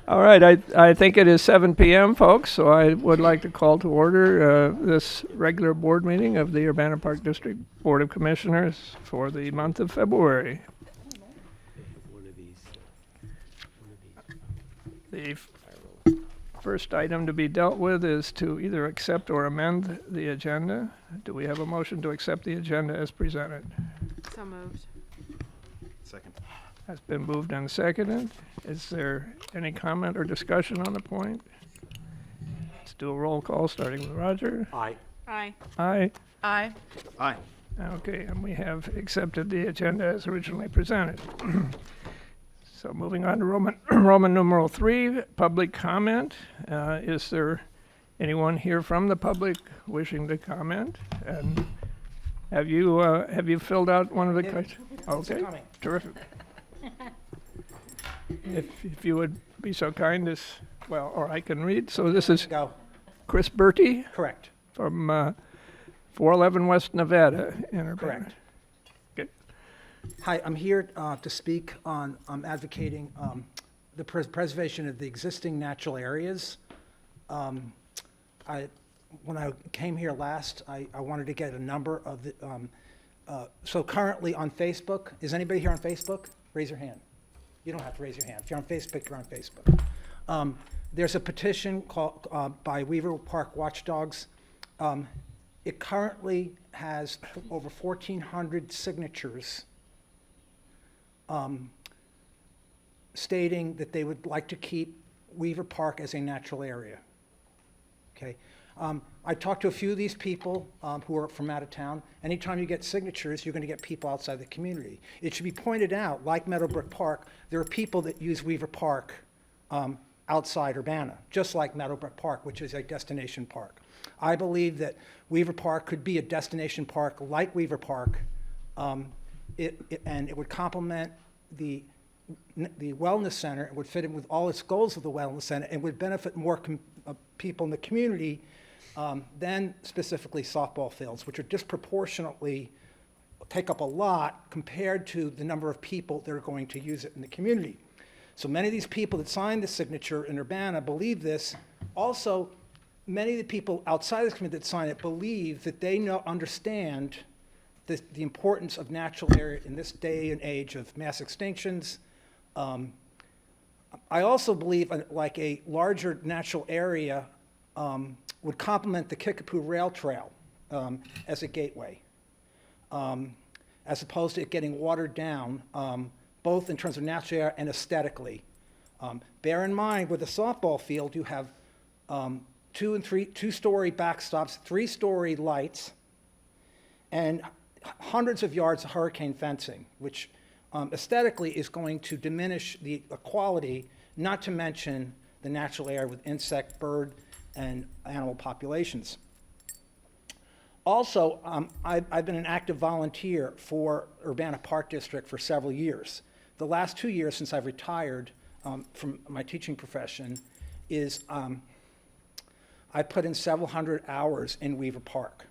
All right, I think it is 7 p.m., folks, so I would like to call to order this regular board meeting of the Urbana Park District Board of Commissioners for the month of February. The first item to be dealt with is to either accept or amend the agenda. Do we have a motion to accept the agenda as presented? So moved. Second. Has been moved and seconded. Is there any comment or discussion on the point? Let's do a roll call, starting with Roger. Aye. Aye. Aye. Aye. Aye. Okay, and we have accepted the agenda as originally presented. So moving on to Roman numeral 3, public comment. Is there anyone here from the public wishing to comment? And have you filled out one of the questions? Okay, terrific. If you would be so kind as, well, or I can read. So this is Go. Chris Bertie Correct. from 411 West Nevada in Urbana. Correct. Good. Hi, I'm here to speak on advocating the preservation of the existing natural areas. When I came here last, I wanted to get a number of the, so currently on Facebook, is anybody here on Facebook? Raise your hand. You don't have to raise your hand. If you're on Facebook, you're on Facebook. There's a petition called by Weaver Park Watchdogs. It currently has over 1,400 signatures stating that they would like to keep Weaver Park as a natural area. Okay. I talked to a few of these people who are from out of town. Anytime you get signatures, you're going to get people outside the community. It should be pointed out, like Meadowbrook Park, there are people that use Weaver Park outside Urbana, just like Meadowbrook Park, which is a destination park. I believe that Weaver Park could be a destination park like Weaver Park, and it would complement the wellness center. It would fit in with all its goals of the wellness center and would benefit more people in the community than specifically softball fields, which are disproportionately take up a lot compared to the number of people that are going to use it in the community. So many of these people that signed the signature in Urbana believe this. Also, many of the people outside of the community that sign it believe that they understand the importance of natural area in this day and age of mass extinctions. I also believe like a larger natural area would complement the Kickapoo Rail Trail as a gateway, as opposed to it getting watered down, both in terms of natural area and aesthetically. Bear in mind, with a softball field, you have two-story backstops, three-story lights, and hundreds of yards of hurricane fencing, which aesthetically is going to diminish the quality, not to mention the natural area with insect, bird, and animal populations. Also, I've been an active volunteer for Urbana Park District for several years. The last 2 years since I've retired from my teaching profession is I put in several hundred hours in Weaver Park,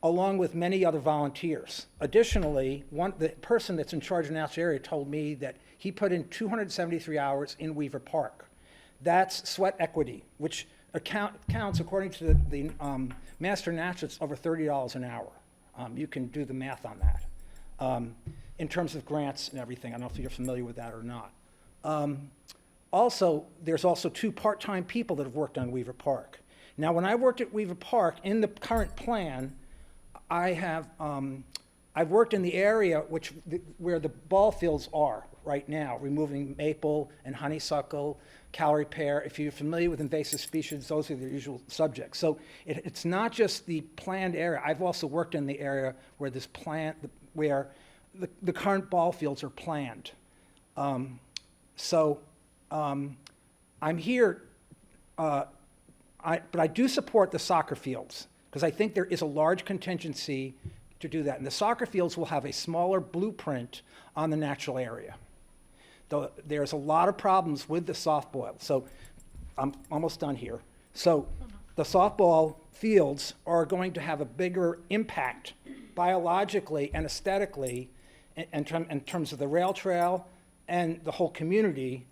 along with many other volunteers. Additionally, the person that's in charge of the natural area told me that he put in 273 hours in Weaver Park. That's sweat equity, which counts according to the master naturalists over $30 an hour. You can do the math on that. In terms of grants and everything, I don't know if you're familiar with that or not. Also, there's also 2 part-time people that have worked on Weaver Park. Now, when I worked at Weaver Park, in the current plan, I've worked in the area where the ball fields are right now, removing maple and honeysuckle, Callery pear. If you're familiar with invasive species, those are the usual subjects. So it's not just the planned area. I've also worked in the area where where the current ball fields are planned. I'm here, but I do support the soccer fields because I think there is a large contingency to do that. And the soccer fields will have a smaller blueprint on the natural area. Though there's a lot of problems with the softball. So I'm almost done here. So the softball fields are going to have a bigger impact biologically and aesthetically in terms of the rail trail and the whole community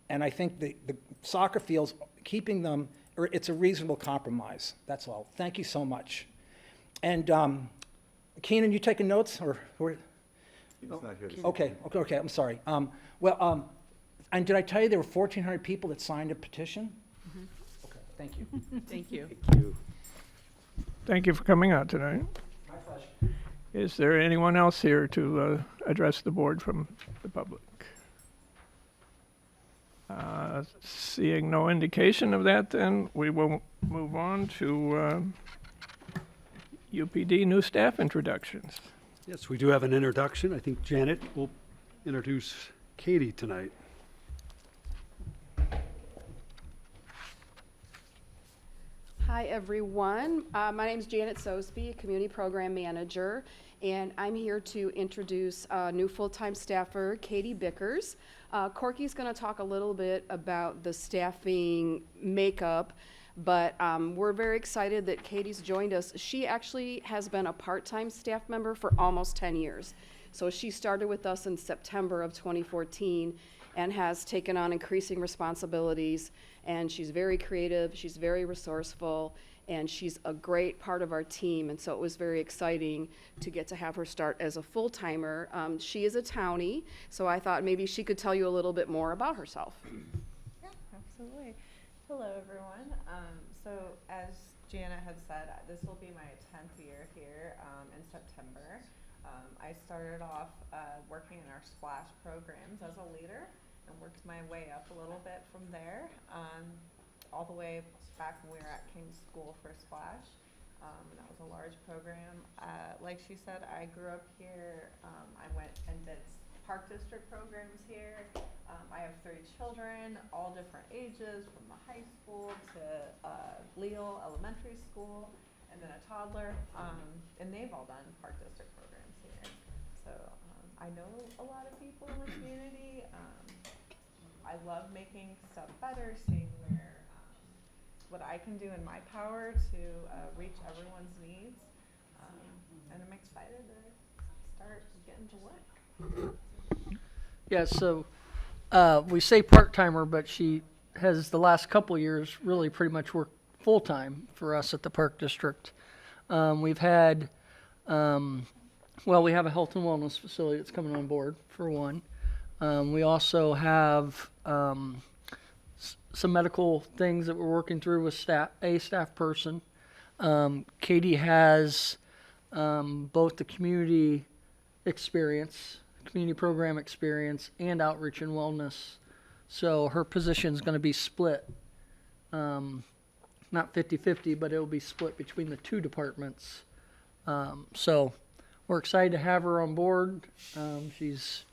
And I think the soccer fields, keeping them, it's a reasonable compromise. That's all. Thank you so much. And Keenan, you taking notes or? He's not here to say. Okay, I'm sorry. And did I tell you there were 1,400 people that signed a petition? Okay, thank you. Thank you. Thank you. Thank you for coming out tonight. My pleasure. Is there anyone else here to address the board from the public? Seeing no indication of that, then we will move on to UPD new staff introductions. Yes, we do have an introduction. I think Janet will introduce Katie tonight. Hi, everyone. My name is Janet Sosby, Community Program Manager, and I'm here to introduce new full-time staffer, Katie Bickers. Corky's going to talk a little bit about the staffing makeup, but we're very excited that Katie's joined us. She actually has been a part-time staff member for almost 10 years. So she started with us in September of 2014 and has taken on increasing responsibilities, and she's very creative, she's very resourceful, and she's a great part of our team, and so it was very exciting to get to have her start as a full-timer. She is a townie, so I thought maybe she could tell you a little bit more about herself. Yeah, absolutely. Hello, everyone. So as Jana had said, this will be my 10th year here in September. I started off working in our Splash programs as a leader and worked my way up a little bit from there, all the way back when we were at King's School for Splash. And that was a large program. Like she said, I grew up here. I went and did Park District programs here. I have 3 children, all different ages, from the high school to Leal Elementary School, and then a toddler. And they've all done Park District programs here. So I know a lot of people in the community. I love making stuff better, seeing where what I can do in my power to reach everyone's needs. And I'm excited to start getting to work. Yeah, so we say part-timer, but she has the last couple years really pretty much worked full-time for us at the Park District. We've had, we have a health and wellness facility that's coming on board, for one. We also have some medical things that we're working through with a staff person. Katie has both the community experience, community program experience, and outreach and wellness. So her position is going to be split, not 50-50, but it will be split between the 2 departments. So we're excited to have her on board. She's,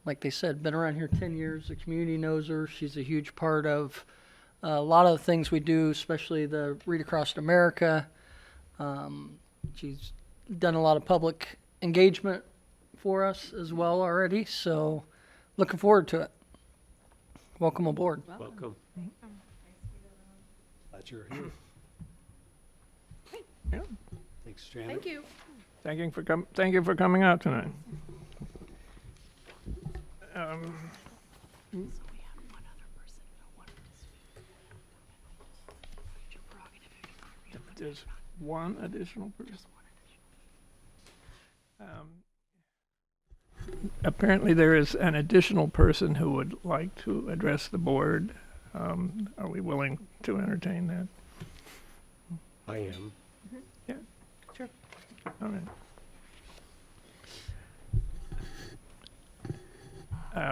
like they said, been around here 10 years. The community knows her. She's a huge part of a lot of the things we do, especially the Read Across America. She's done a lot of public engagement for us as well already, so looking forward to it. Welcome aboard. Welcome. Glad you're here. Yeah. Thanks, Janet. Thank you. Thank you for coming out tonight. There's one additional person. Apparently there is an additional person who would like to address the board. Are we willing to entertain that? I am. Yeah. Sure. All right.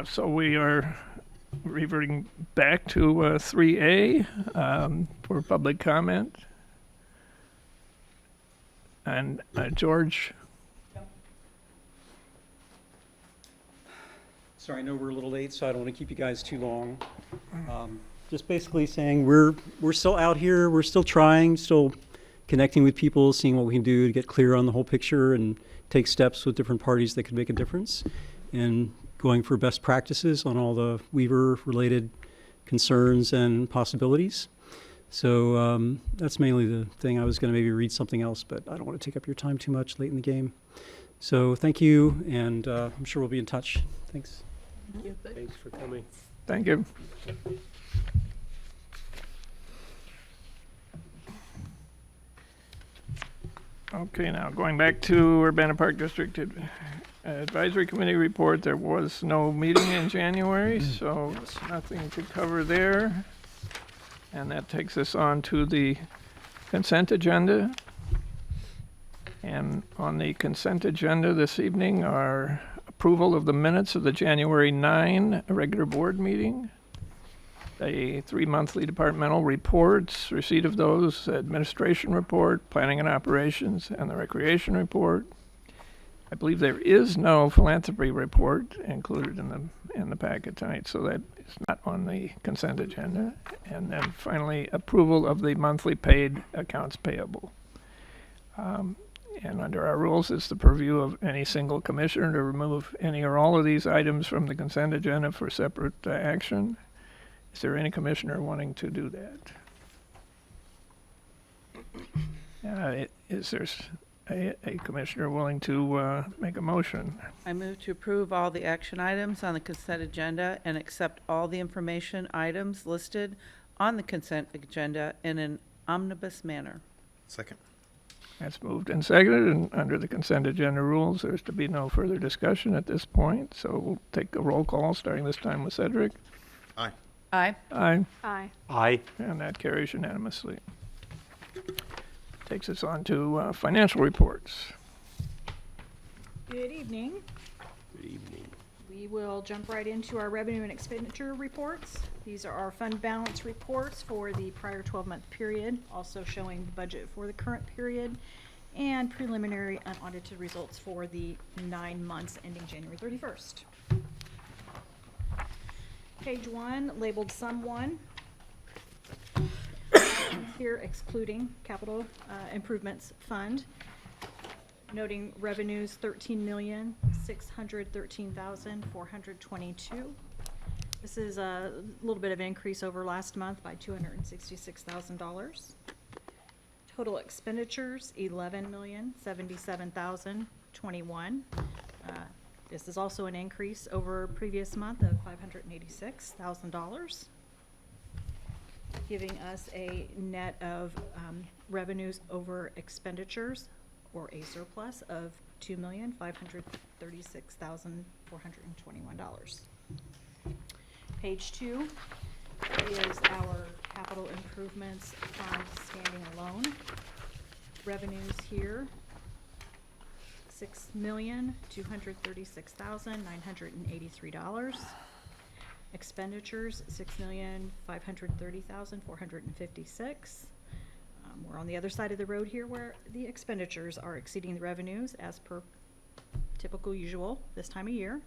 So we are reverting back to 3A for public comment. And George, Sorry, I know we're a little late, so I don't want to keep you guys too long. Just basically saying we're still out here, we're still trying, still connecting with people, seeing what we can do to get clear on the whole picture and take steps with different parties that could make a difference, and going for best practices on all the Weaver-related concerns and possibilities. So that's mainly the thing. I was going to maybe read something else, but I don't want to take up your time too much late in the game. So thank you, and I'm sure we'll be in touch. Thanks. Thanks for coming. Thank you. Okay, now going back to Urbana Park District Advisory Committee report, there was no meeting in January, so nothing to cover there. And that takes us on to the consent agenda. And on the consent agenda this evening are approval of the minutes of the January 9 regular board meeting, the 3 monthly departmental reports, receipt of those, administration report, planning and operations, and the recreation report. I believe there is no philanthropy report included in the packet tonight, so that is not on the consent agenda. And then finally, approval of the monthly paid accounts payable. And under our rules, it's the purview of any single commissioner to remove any or all of these items from the consent agenda for separate action. Is there any commissioner wanting to do that? Is there a commissioner willing to make a motion? I move to approve all the action items on the consent agenda and accept all the information items listed on the consent agenda in an omnibus manner. Second. That's moved and seconded, and under the consent agenda rules, there's to be no further discussion at this point. So we'll take a roll call, starting this time with Cedric. Aye. Aye. Aye. Aye. Aye. And that carries unanimously. Takes us on to financial reports. Good evening. Good evening. We will jump right into our revenue and expenditure reports. These are our fund balance reports for the prior 12-month period, also showing the budget for the current period, and preliminary unaudited results for the 9 months ending January 31st. Page 1, labeled Sum 1. Here excluding capital improvements fund. Noting revenues $13,613,422. This is a little bit of an increase over last month by $266,000. Total expenditures $11,077,021. This is also an increase over previous month of $586,000, giving us a net of revenues over expenditures, or a surplus of $2,536,421. Page 2 is our capital improvements fund standing alone. Revenues here, $6,236,983. Expenditures, $6,530,456. We're on the other side of the road here where the expenditures are exceeding the revenues as per typical usual this time of year,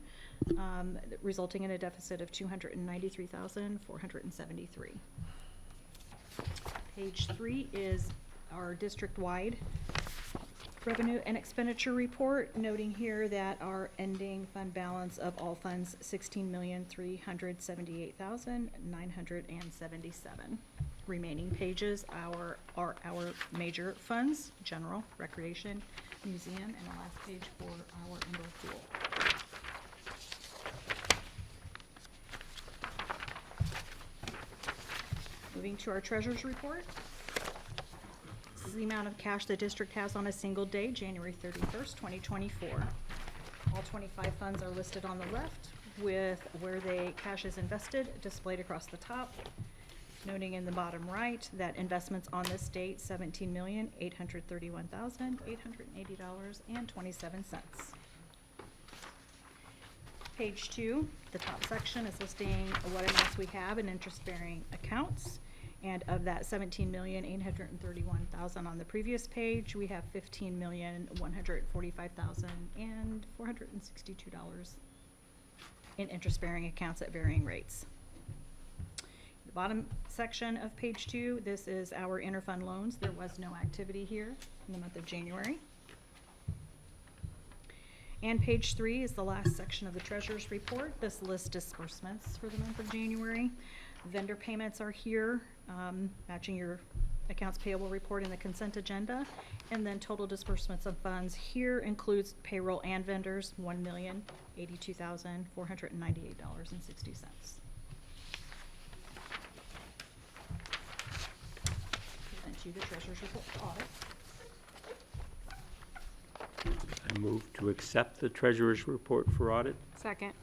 resulting in a deficit of $293,473. Page 3 is our district-wide revenue and expenditure report, noting here that our ending fund balance of all funds $16,378,977. Remaining pages are our major funds: general, recreation, museum, and the last page for our indoor pool. Moving to our treasurer's report. This is the amount of cash the district has on a single day, January 31st, 2024. All 25 funds are listed on the left, with where the cash is invested displayed across the top. Noting in the bottom right that investments on this date, $17,831,880.27. Page 2, the top section is listing what amounts we have in interest-bearing accounts. And of that $17,831,000 on the previous page, we have $15,145,462 in interest-bearing accounts at varying rates. The bottom section of page 2, this is our interfund loans. There was no activity here in the month of January. And page 3 is the last section of the treasurer's report. This lists disbursements for the month of January. Vendor payments are here, matching your accounts payable report in the consent agenda. And then total disbursements of funds here includes payroll and vendors, $1,082,498.60. treasurer's report for audit. I move to accept the treasurer's report for audit. Second.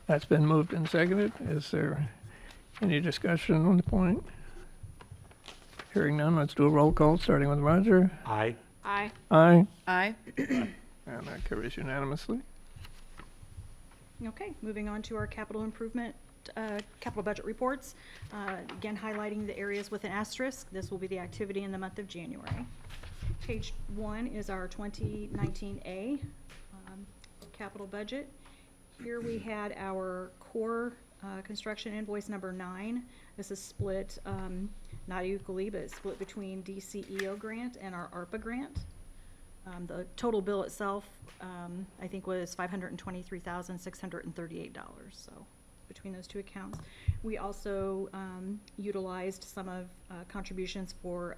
That's been moved and seconded. Is there any discussion on the point? Hearing none, let's do a roll call, starting with Roger. Aye. Aye. Aye. Aye. And that carries unanimously. Okay, moving on to our capital improvement, capital budget reports. Again, highlighting the areas with an asterisk. This will be the activity in the month of January. Page 1 is our 2019A capital budget. Here we had our core construction invoice number 9. This is split, not equally, but it's split between DCEO grant and our ARPA grant. The total bill itself, I think, was $523,638, so between those two accounts. We also utilized some of contributions for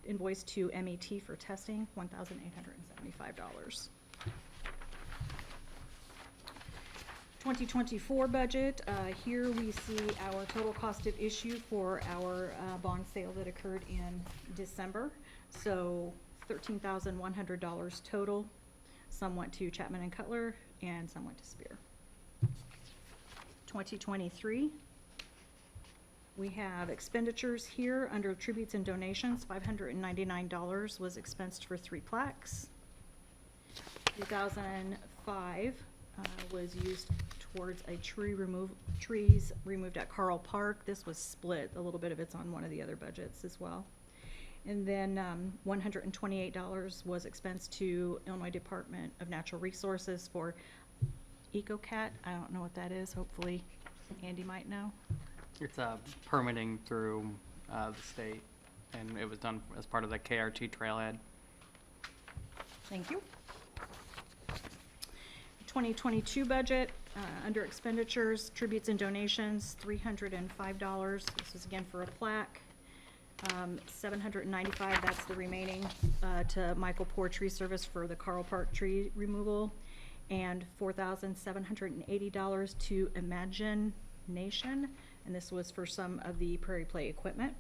invoice to MET for testing, $1,875. 2024 budget, here we see our total cost of issue for our bond sale that occurred in December. So $13,100 total. Some went to Chapman and Cutler and some went to Spear. 2023, we have expenditures here under tributes and donations. $599 was expensed for 3 plaques. 2005 was used towards a trees removed at Carl Park. This was split. A little bit of it's on one of the other budgets as well. And then $128 was expensed to Illinois Department of Natural Resources for EcoCat. I don't know what that is. Hopefully Andy might know. It's permitting through the state, and it was done as part of the KRT trailhead. Thank you. 2022 budget, under expenditures, tributes and donations, $305. This is again for a plaque. $795, that's the remaining, to Michael Poor Tree Service for the Carl Park tree removal. And $4,780 to Imagine Nation, and this was for some of the Prairie Play equipment.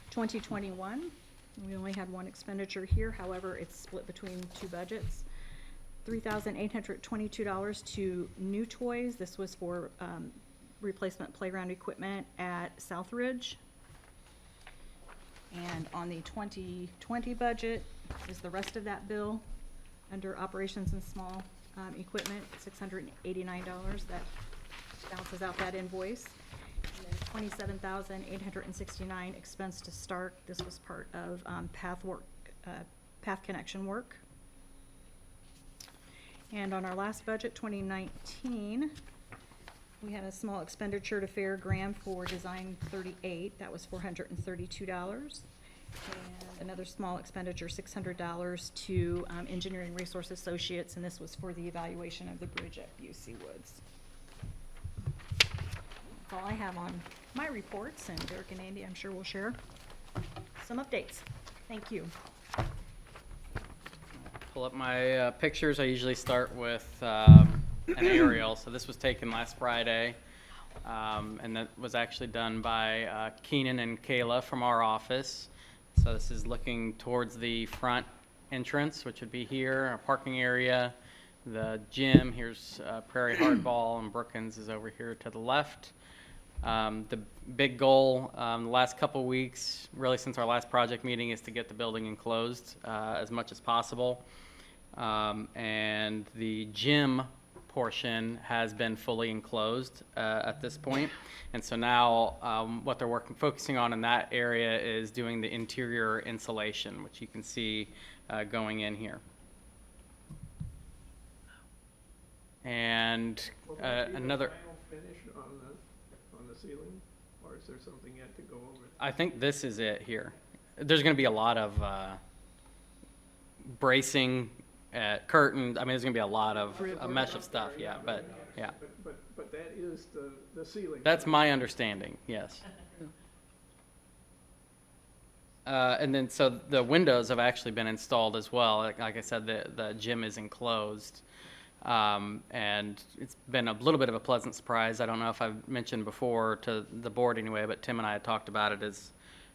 2021, we only had one expenditure here, however, it's split between 2 budgets. $3,822 to New Toys. This was for replacement playground equipment at Southridge. And on the 2020 budget is the rest of that bill under operations and small equipment, $689. That balances out that invoice. And then $27,869 expense to start. This was part of path connection work. And on our last budget, 2019, we had a small expenditure to Fair Graham for Design 38. That was $432. And another small expenditure, $600 to Engineering Resource Associates, and this was for the evaluation of the bridge at Busey Woods. That's all I have on my reports, and Derek and Andy, I'm sure, will share some updates. Thank you. Pull up my pictures. I usually start with an aerial. So this was taken last Friday, and that was actually done by Keenan and Kayla from our office. So this is looking towards the front entrance, which would be here, our parking area, the gym. Here's Prairie Hardball, and Brookins is over here to the left. The big goal the last couple weeks, really since our last project meeting, is to get the building enclosed as much as possible. And the gym portion has been fully enclosed at this point. And so now what they're focusing on in that area is doing the interior insulation, which you can see going in here. And another... Finish on the ceiling, or is there something yet to go over? I think this is it here. There's going to be a lot of bracing, curtains. I mean, there's going to be a lot of a mesh of stuff. Yeah, but yeah. But that is the ceiling. That's my understanding. Yes. And then so the windows have actually been installed as well. Like I said, the gym is enclosed. And it's been a little bit of a pleasant surprise. I don't know if I've mentioned before to the board anyway, but Tim and I had talked about it as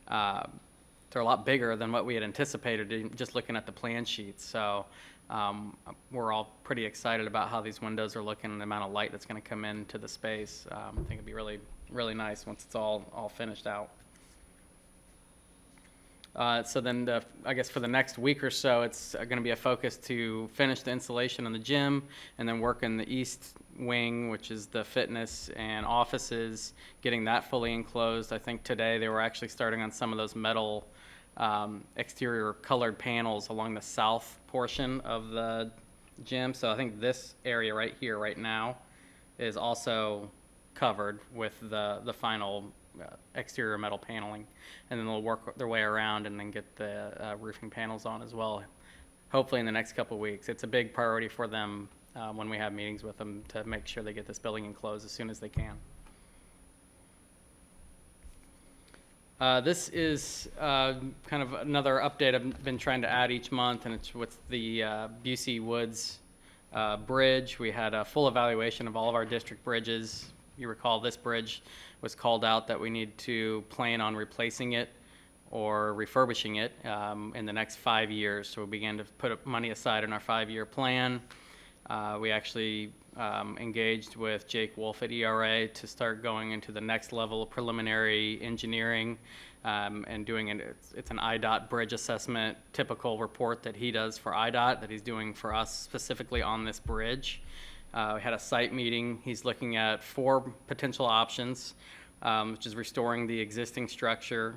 they're a lot bigger than what we had anticipated just looking at the plan sheets. So we're all pretty excited about how these windows are looking and the amount of light that's going to come into the space. I think it'd be really, really nice once it's all finished out. So then, I guess for the next week or so, it's going to be a focus to finish the installation in the gym and then work in the east wing, which is the fitness and offices, getting that fully enclosed. I think today they were actually starting on some of those metal exterior colored panels along the south portion of the gym. So I think this area right here, right now, is also covered with the final exterior metal paneling, and then they'll work their way around and then get the roofing panels on as well, hopefully in the next couple of weeks. It's a big priority for them when we have meetings with them to make sure they get this building enclosed as soon as they can. This is kind of another update I've been trying to add each month, and it's with the Busey Woods Bridge. We had a full evaluation of all of our district bridges. You recall this bridge was called out that we need to plan on replacing it or refurbishing it in the next 5 years. So we began to put money aside in our 5-year plan. We actually engaged with Jake Wolf at ERA to start going into the next level of preliminary engineering and doing it's an IDOT bridge assessment, typical report that he does for IDOT that he's doing for us specifically on this bridge. We had a site meeting. He's looking at 4 potential options, which is restoring the existing structure,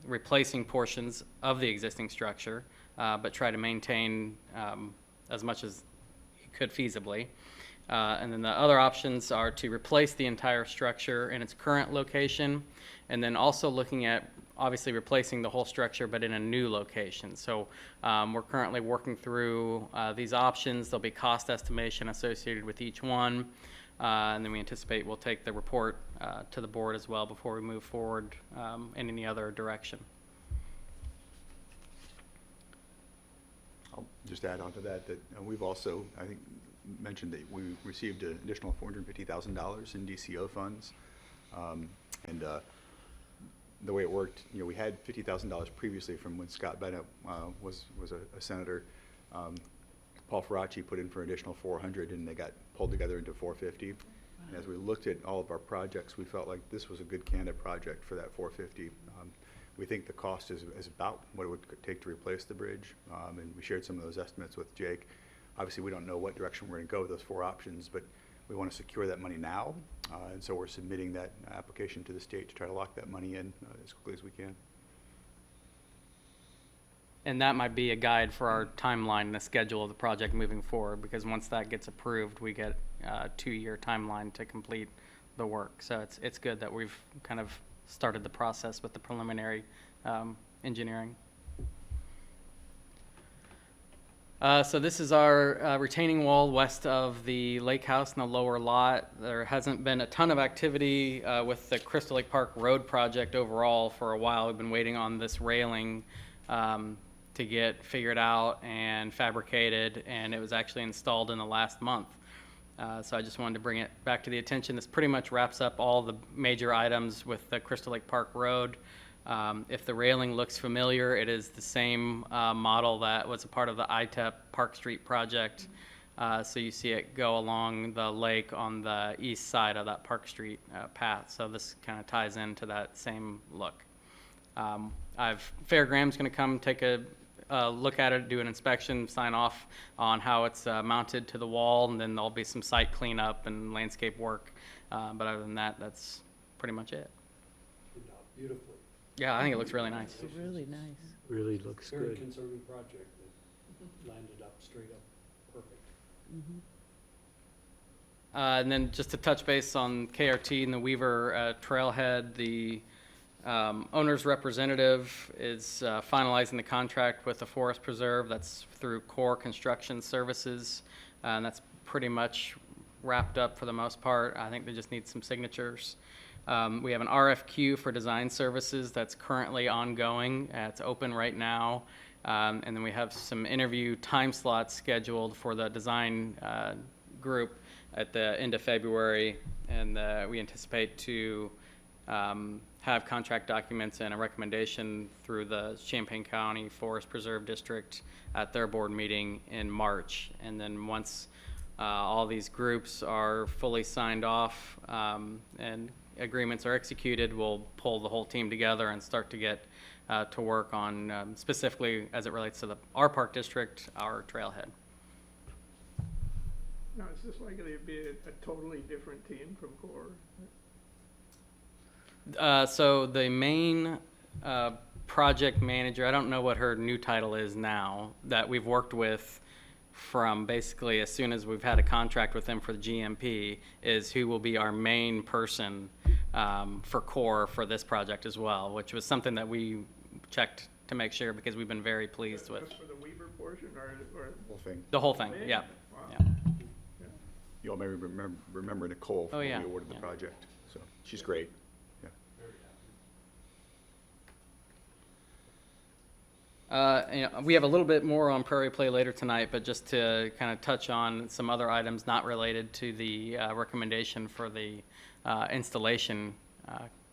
replacing portions of the existing structure, but try to maintain as much as he could feasibly. And then the other options are to replace the entire structure in its current location, and then also looking at obviously replacing the whole structure, but in a new location. So we're currently working through these options. There'll be cost estimation associated with each one, and then we anticipate we'll take the report to the board as well before we move forward in any other direction. I'll just add on to that we've also, I think, mentioned that we received an additional $450,000 in DCO funds, and the way it worked, we had $50,000 previously from when Scott Bennett was a senator. Paul Faraci put in for an additional 400, and they got pulled together into 450. Wow. And as we looked at all of our projects, we felt like this was a good candidate project for that 450. We think the cost is about what it would take to replace the bridge, and we shared some of those estimates with Jake. Obviously, we don't know what direction we're going to go with those 4 options, but we want to secure that money now, and so we're submitting that application to the state to try to lock that money in as quickly as we can. And that might be a guide for our timeline and the schedule of the project moving forward, because once that gets approved, we get a 2-year timeline to complete the work. So it's good that we've kind of started the process with the preliminary engineering. So this is our retaining wall west of the lake house in the lower lot. There hasn't been a ton of activity with the Crystal Lake Park Road project overall for a while. We've been waiting on this railing to get figured out and fabricated, and it was actually installed in the last month. So I just wanted to bring it back to the attention. This pretty much wraps up all the major items with the Crystal Lake Park Road. If the railing looks familiar, it is the same model that was a part of the ITEP Park Street project. So you see it go along the lake on the east side of that Park Street path. So this kind of ties into that same look. Fair Graham's going to come take a look at it, do an inspection, sign off on how it's mounted to the wall, and then there'll be some site cleanup and landscape work. But other than that, that's pretty much it. Beautifully. Yeah, I think it looks really nice. Really nice. Really looks Very good. conservative project that landed up straight up perfect. And then just to touch base on KRT and the Weaver Trailhead, the owner's representative is finalizing the contract with the Forest Preserve. That's through Core Construction Services, and that's pretty much wrapped up for the most part. I think they just need some signatures. We have an RFQ for design services that's currently ongoing. It's open right now. And then we have some interview time slots scheduled for the design group at the end of February. And we anticipate to have contract documents and a recommendation through the Champaign County Forest Preserve District at their board meeting in March. And then once all these groups are fully signed off and agreements are executed, we'll pull the whole team together and start to get to work on specifically as it relates to our park district, our trailhead. Now, is this likely to be a totally different team from Core? So the main project manager, I don't know what her new title is now, that we've worked with from basically as soon as we've had a contract with them for the GMP, is who will be our main person for Core for this project as well, which was something that we checked to make sure because we've been very pleased with. Just for the Weaver portion or? Whole thing. The whole thing, yeah. Wow. Yeah. You all may remember Nicole Oh, when yeah, we awarded yeah. the project. So she's great. Yeah. We have a little bit more on Prairie Play later tonight, but just to kind of touch on some other items not related to the recommendation for the installation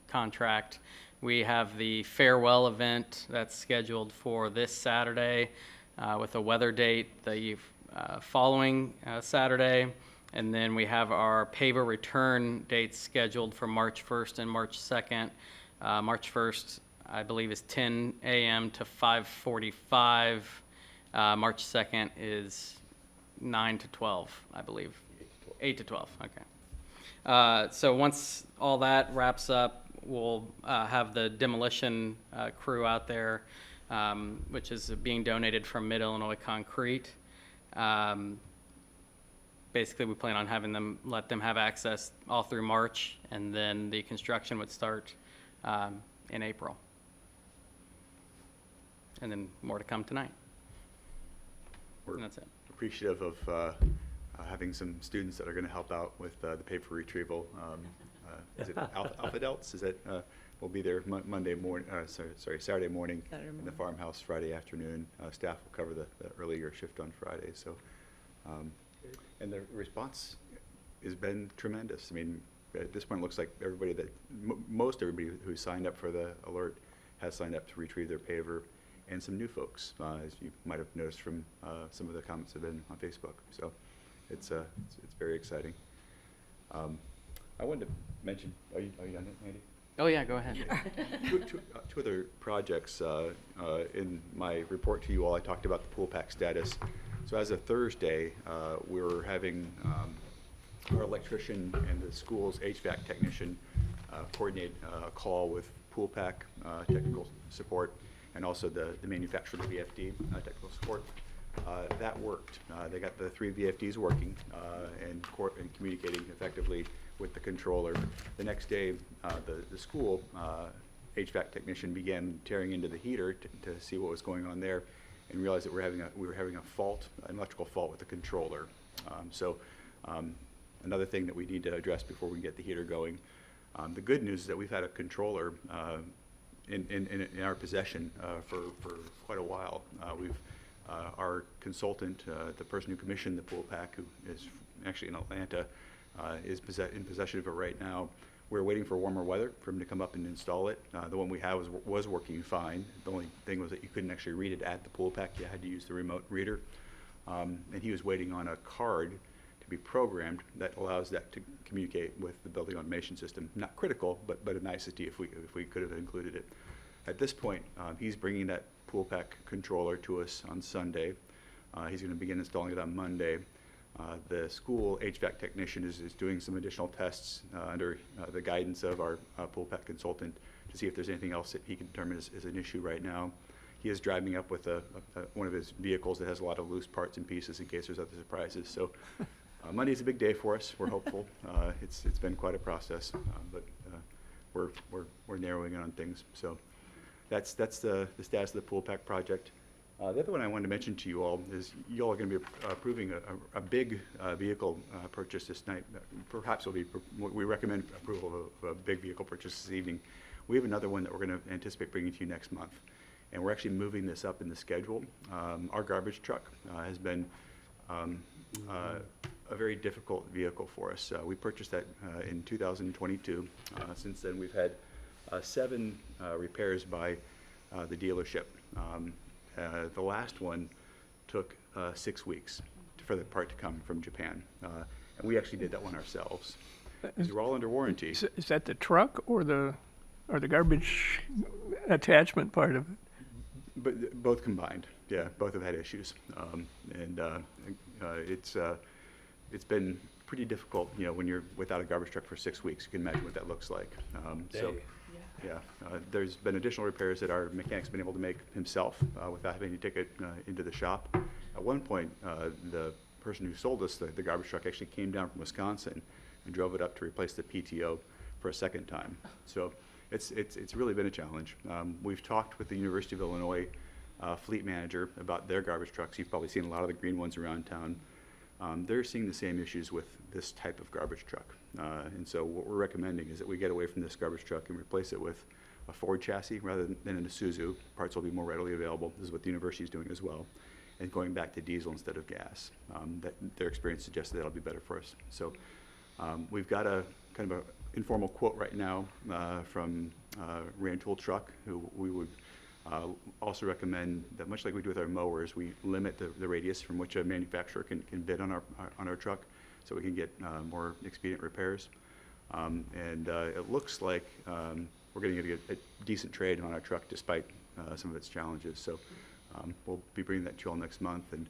contract. We have the farewell event that's scheduled for this Saturday with a weather date the following Saturday. And then we have our paver return dates scheduled for March 1st and March 2nd. March 1st, I believe, is 10 a.m. to 5:45. March 2nd is 9 to 12, I believe. 8 to 12, okay. So once all that wraps up, we'll have the demolition crew out there, which is being donated from Mid-Illinois Concrete. Basically, we plan on having them, let them have access all through March, and then the construction would start in April. And then more to come tonight. We're And that's it. appreciative of having some students that are going to help out with the paper retrieval. Is it Alpha Delts? Is that we'll be there Monday morning? Saturday morning in the farmhouse. Friday afternoon. Staff will cover the earlier shift on Friday. So, and the response has been tremendous. I mean, at this point, it looks like everybody that most everybody who signed up for the alert has signed up to retrieve their paver, and some new folks, as you might have noticed from some of the comments that have been on Facebook. So it's very exciting. I wanted to mention, are you on it, Andy? Oh, yeah, go ahead. Two other projects. In my report to you all, I talked about the pool pack status. So as of Thursday, we're having our electrician and the school's HVAC technician coordinate a call with pool pack technical support and also the manufacturer of the VFD technical support. That worked. They got the 3 VFDs working and communicating effectively with the controller. The next day, the school HVAC technician began tearing into the heater to see what was going on there, and realized that we were having a fault, an electrical fault with the controller. Another thing that we need to address before we get the heater going. The good news is that we've had a controller in our possession for quite a while. Our consultant, the person who commissioned the pool pack, who is actually in Atlanta, is in possession of it right now. We're waiting for warmer weather for him to come up and install it. The one we had was working fine. The only thing was that you couldn't actually read it at the pool pack. You had to use the remote reader. And he was waiting on a card to be programmed that allows that to communicate with the building automation system. Not critical, but a nicety if we could have included it. At this point, he's bringing that pool pack controller to us on Sunday. He's going to begin installing it on Monday. The school HVAC technician is doing some additional tests under the guidance of our pool pack consultant to see if there's anything else that he can determine is an issue right now. He is driving up with one of his vehicles that has a lot of loose parts and pieces in case there's other surprises. So Monday is a big day for us. We're hopeful. It's been quite a process, but we're narrowing in on things. So that's the status of the pool pack project. The other one I wanted to mention to you all is you all are going to be approving a big vehicle purchase this night. Perhaps we recommend approval of a big vehicle purchase this evening. We have another one that we're going to anticipate bringing to you next month. And we're actually moving this up in the schedule. Our garbage truck has been a very difficult vehicle for us. We purchased that in 2022. Since then, we've had 7 repairs by the dealership. The last one took 6 weeks for the part to come from Japan. And we actually did that one ourselves. These were all under warranty. Is that the truck or the garbage attachment part of it? But both combined, yeah, both have had issues. It's been pretty difficult, you know, when you're without a garbage truck for 6 weeks. You can imagine what that looks like. There's been additional repairs that our mechanic's been able to make himself without having to take it into the shop. At one point, the person who sold us the garbage truck actually came down from Wisconsin and drove it up to replace the PTO for a second time. So it's really been a challenge. We've talked with the University of Illinois fleet manager about their garbage trucks. You've probably seen a lot of the green ones around town. They're seeing the same issues with this type of garbage truck. And so what we're recommending is that we get away from this garbage truck and replace it with a Ford chassis rather than an Isuzu. Parts will be more readily available. This is what the university is doing as well. And going back to diesel instead of gas. Their experience suggests that'll be better for us. So we've got a kind of an informal quote right now from Rand Tool Truck, who we would also recommend that, much like we do with our mowers, we limit the radius from which a manufacturer can bid on our truck, so we can get more expedient repairs. It looks like we're going to get a decent trade on our truck despite some of its challenges. So we'll be bringing that to you all next month, and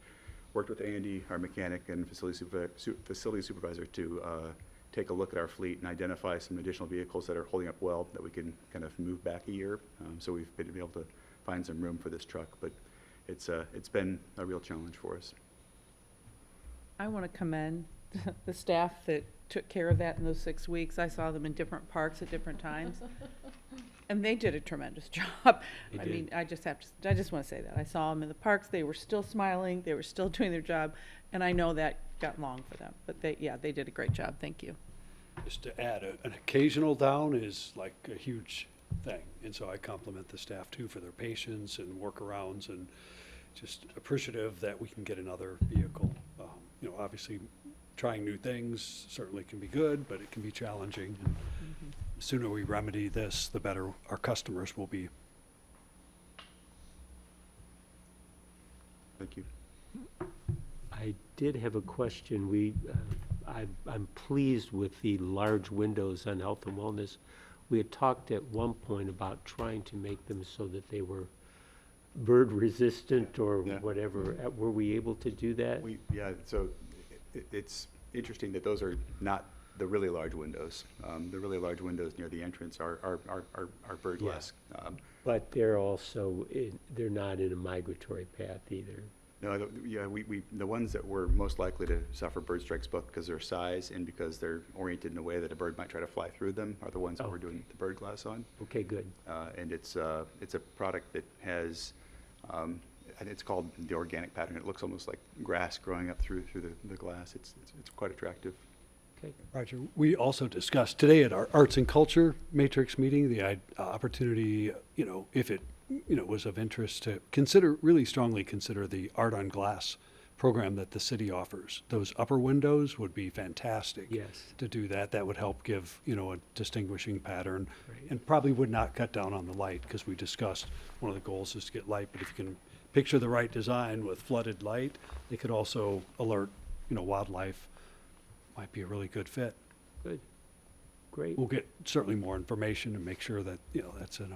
worked with Andy, our mechanic and facility supervisor, to take a look at our fleet and identify some additional vehicles that are holding up well that we can kind of move back a year. So we've been able to find some room for this truck, but it's been a real challenge for us. I want to commend the staff that took care of that in those 6 weeks. I saw them in different parks at different times, and they did a tremendous job. I mean, I just want to say that. I saw them in the parks. They were still smiling. They were still doing their job, and I know that got long for them. But they did a great job. Thank you. Just to add, an occasional down is like a huge thing. And so I compliment the staff too for their patience and workarounds, and just appreciative that we can get another vehicle. You know, obviously trying new things certainly can be good, but it can be challenging. And the sooner we remedy this, the better our customers will be. Thank you. I did have a question. I'm pleased with the large windows on health and wellness. We had talked at one point about trying to make them so that they were bird resistant or whatever. Were we able to do that? So it's interesting that those are not the really large windows. The really large windows near the entrance are bird glass. But they're also, they're not in a migratory path either. No, the ones that were most likely to suffer bird strikes, both because of their size and because they're oriented in a way that a bird might try to fly through them, are the ones that we're doing the bird glass on. Okay, good. And it's a product that has, and it's called the organic pattern. It looks almost like grass growing up through the glass. It's quite attractive. Okay. Roger, we also discussed today at our Arts and Culture Matrix meeting the opportunity, you know, if it was of interest, to really strongly consider the Art on Glass program that the city offers. Those upper windows would be fantastic. Yes. To do that. That would help give, a distinguishing pattern, and probably would not cut down on the light, because we discussed one of the goals is to get light, but if you can picture the right design with flooded light, they could also alert, wildlife. Might be a really good fit. Good. Great. We'll get certainly more information and make sure that, that's an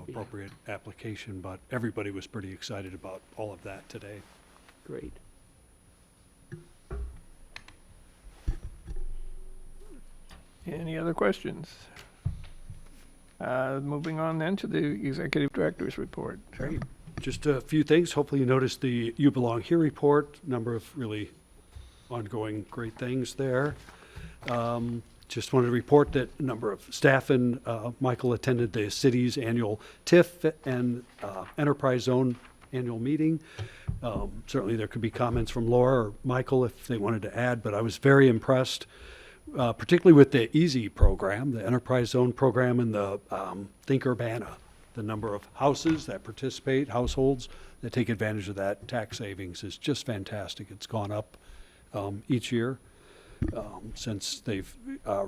appropriate application, but everybody was pretty excited about all of that today. Great. Any other questions? Moving on then to the executive director's report. Great. Just a few things. Hopefully you noticed the You Belong Here report, number of really ongoing great things there. Just wanted to report that a number of staff and Michael attended the city's annual TIF and Enterprise Zone annual meeting. Certainly there could be comments from Laura or Michael if they wanted to add, but I was very impressed, particularly with the EASY program, the Enterprise Zone program, and the Think Urbana. The number of houses that participate, households that take advantage of that tax savings is just fantastic. It's gone up each year since they've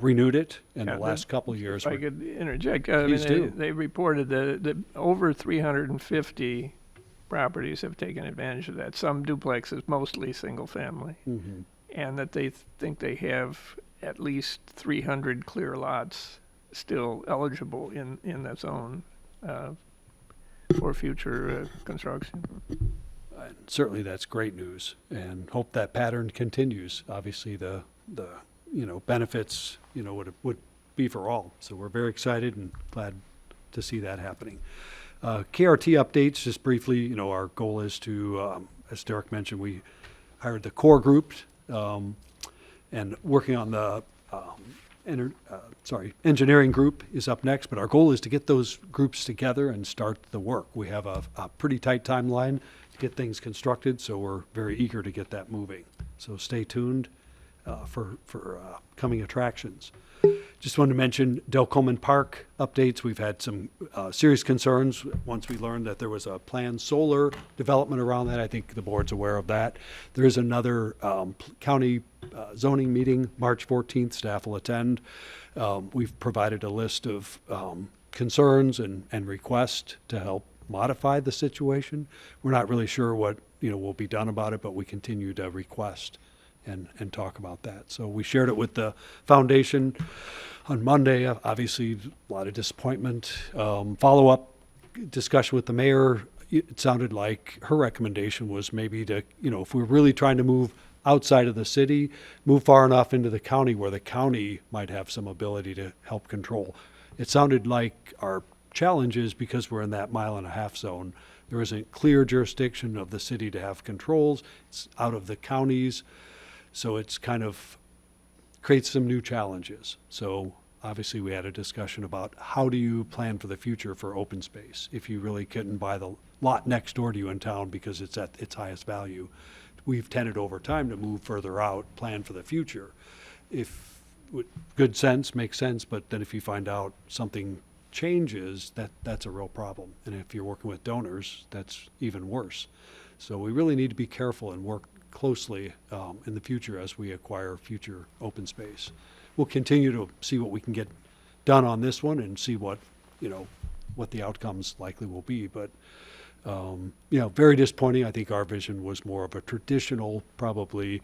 renewed it in Yeah, the last couple of years. If I could interject, I mean, Please do. they reported that over 350 properties have taken advantage of that, some duplexes, mostly single-family, Mhm. and that they think they have at least 300 clear lots still eligible in that zone for future construction. And certainly that's great news, and hope that pattern continues. Obviously, the benefits, would be for all. So we're very excited and glad to see that happening. KRT updates, just briefly, our goal is to, as Derek mentioned, we hired the core group, and working on the engineering group is up next, but our goal is to get those groups together and start the work. We have a pretty tight timeline to get things constructed, so we're very eager to get that moving. So stay tuned for coming attractions. Just wanted to mention Del Coleman Park updates. We've had some serious concerns once we learned that there was a planned solar development around that. I think the board's aware of that. There is another county zoning meeting, March 14th. Staff will attend. We've provided a list of concerns and requests to help modify the situation. We're not really sure what will be done about it, but we continue to request and talk about that. So we shared it with the foundation on Monday. Obviously, a lot of disappointment. Follow-up discussion with the mayor. It sounded like her recommendation was maybe to, if we're really trying to move outside of the city, move far enough into the county where the county might have some ability to help control. It sounded like our challenge is because we're in that 1.5-mile zone, there isn't clear jurisdiction of the city to have controls. It's out of the counties. So it's kind of creates some new challenges. So obviously we had a discussion about how do you plan for the future for open space if you really couldn't buy the lot next door to you in town because it's at its highest value. We've tended over time to move further out, plan for the future. If with good sense makes sense, but then if you find out something changes, that's a real problem. And if you're working with donors, that's even worse. So we really need to be careful and work closely in the future as we acquire future open space. We'll continue to see what we can get done on this one and see what the outcomes likely will be. But very disappointing. I think our vision was more of a traditional, probably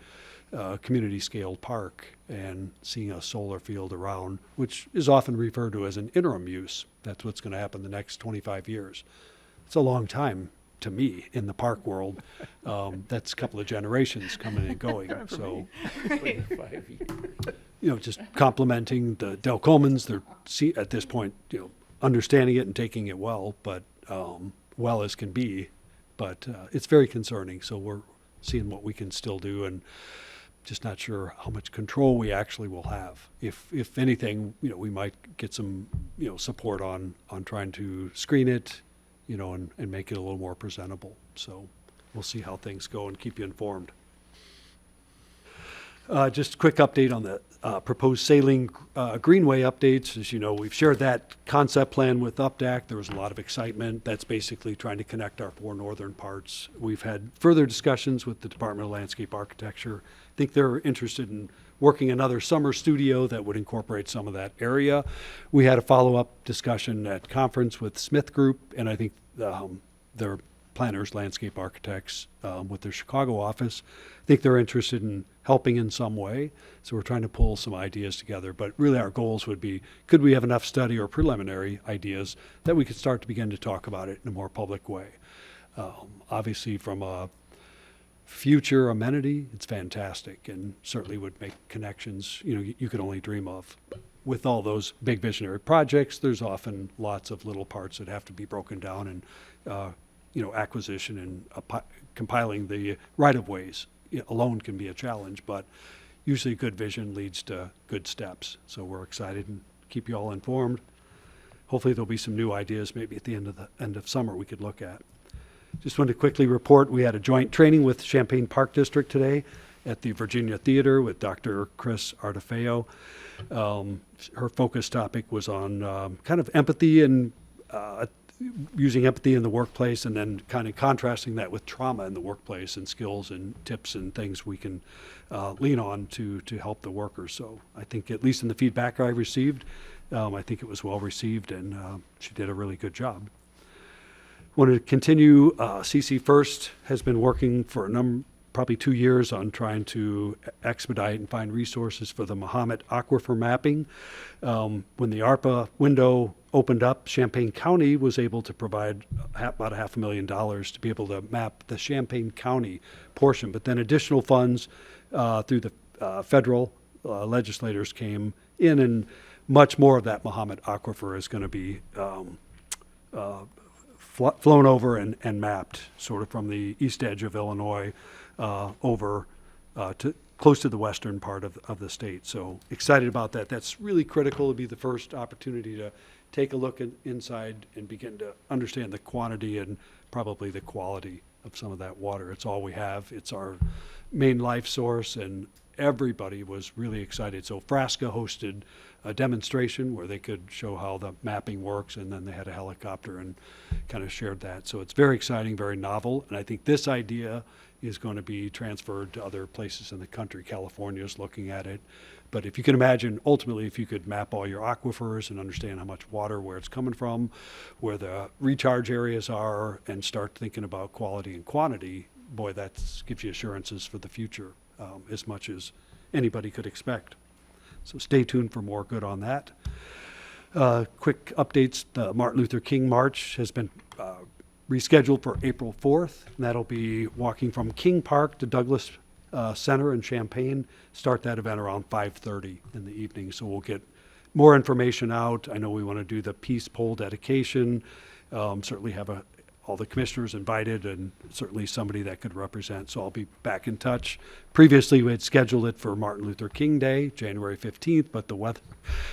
community scale park, and seeing a solar field around, which is often referred to as an interim use. That's what's going to happen the next 25 years. It's a long time to me in the park world. That's a couple of generations coming and going. So, just complimenting the Del Colmans. They're at this point, understanding it and taking it well, but well as can be. But it's very concerning. So we're seeing what we can still do, and just not sure how much control we actually will have. If anything, we might get some, support on trying to screen it, and make it a little more presentable. So we'll see how things go and keep you informed. Just a quick update on the proposed sailing greenway updates. As you know, we've shared that concept plan with UPDAC. There was a lot of excitement. That's basically trying to connect our 4 northern parts. We've had further discussions with the Department of Landscape Architecture. I think they're interested in working another summer studio that would incorporate some of that area. We had a follow-up discussion at conference with Smith Group, and I think their planners, landscape architects with their Chicago office, I think they're interested in helping in some way. So we're trying to pull some ideas together. But really our goals would be, could we have enough study or preliminary ideas that we could start to begin to talk about it in a more public way? Obviously from a future amenity, it's fantastic and certainly would make connections you could only dream of. With all those big visionary projects, there's often lots of little parts that have to be broken down, and acquisition and compiling the right-of-ways alone can be a challenge, but usually good vision leads to good steps. So we're excited and keep you all informed. Hopefully there'll be some new ideas maybe at the end of summer we could look at. Just wanted to quickly report, we had a joint training with Champaign Park District today at the Virginia Theater with Dr. Chris Artefeo. Her focus topic was on kind of empathy and using empathy in the workplace and then kind of contrasting that with trauma in the workplace and skills and tips and things we can lean on to help the workers. So I think, at least in the feedback I received, I think it was well received, and she did a really good job. Want to continue, CC First has been working for probably 2 years on trying to expedite and find resources for the Mahomet Aquifer mapping. When the ARPA window opened up, Champaign County was able to provide about $500,000 to be able to map the Champaign County portion, but then additional funds through the federal legislators came in, and much more of that Mahomet Aquifer is going to be flown over and mapped sort of from the east edge of Illinois over to close to the western part of the state. So excited about that. That's really critical. It'll be the first opportunity to take a look inside and begin to understand the quantity and probably the quality of some of that water. It's all we have. It's our main life source, and everybody was really excited. So Frasca hosted a demonstration where they could show how the mapping works, and then they had a helicopter and kind of shared that. So it's very exciting, very novel, and I think this idea is going to be transferred to other places in the country. California is looking at it. But if you can imagine, ultimately, if you could map all your aquifers and understand how much water, where it's coming from, where the recharge areas are, and start thinking about quality and quantity, boy, that gives you assurances for the future, as much as anybody could expect. So stay tuned for more good on that. Quick updates, the Martin Luther King March has been rescheduled for April 4th. And that'll be walking from King Park to Douglas Center in Champaign. Start that event around 5:30 in the evening. So we'll get more information out. I know we want to do the peace pole dedication. Certainly have all the commissioners invited, and certainly somebody that could represent. So I'll be back in touch. Previously, we had scheduled it for Martin Luther King Day, January 15th, but the weather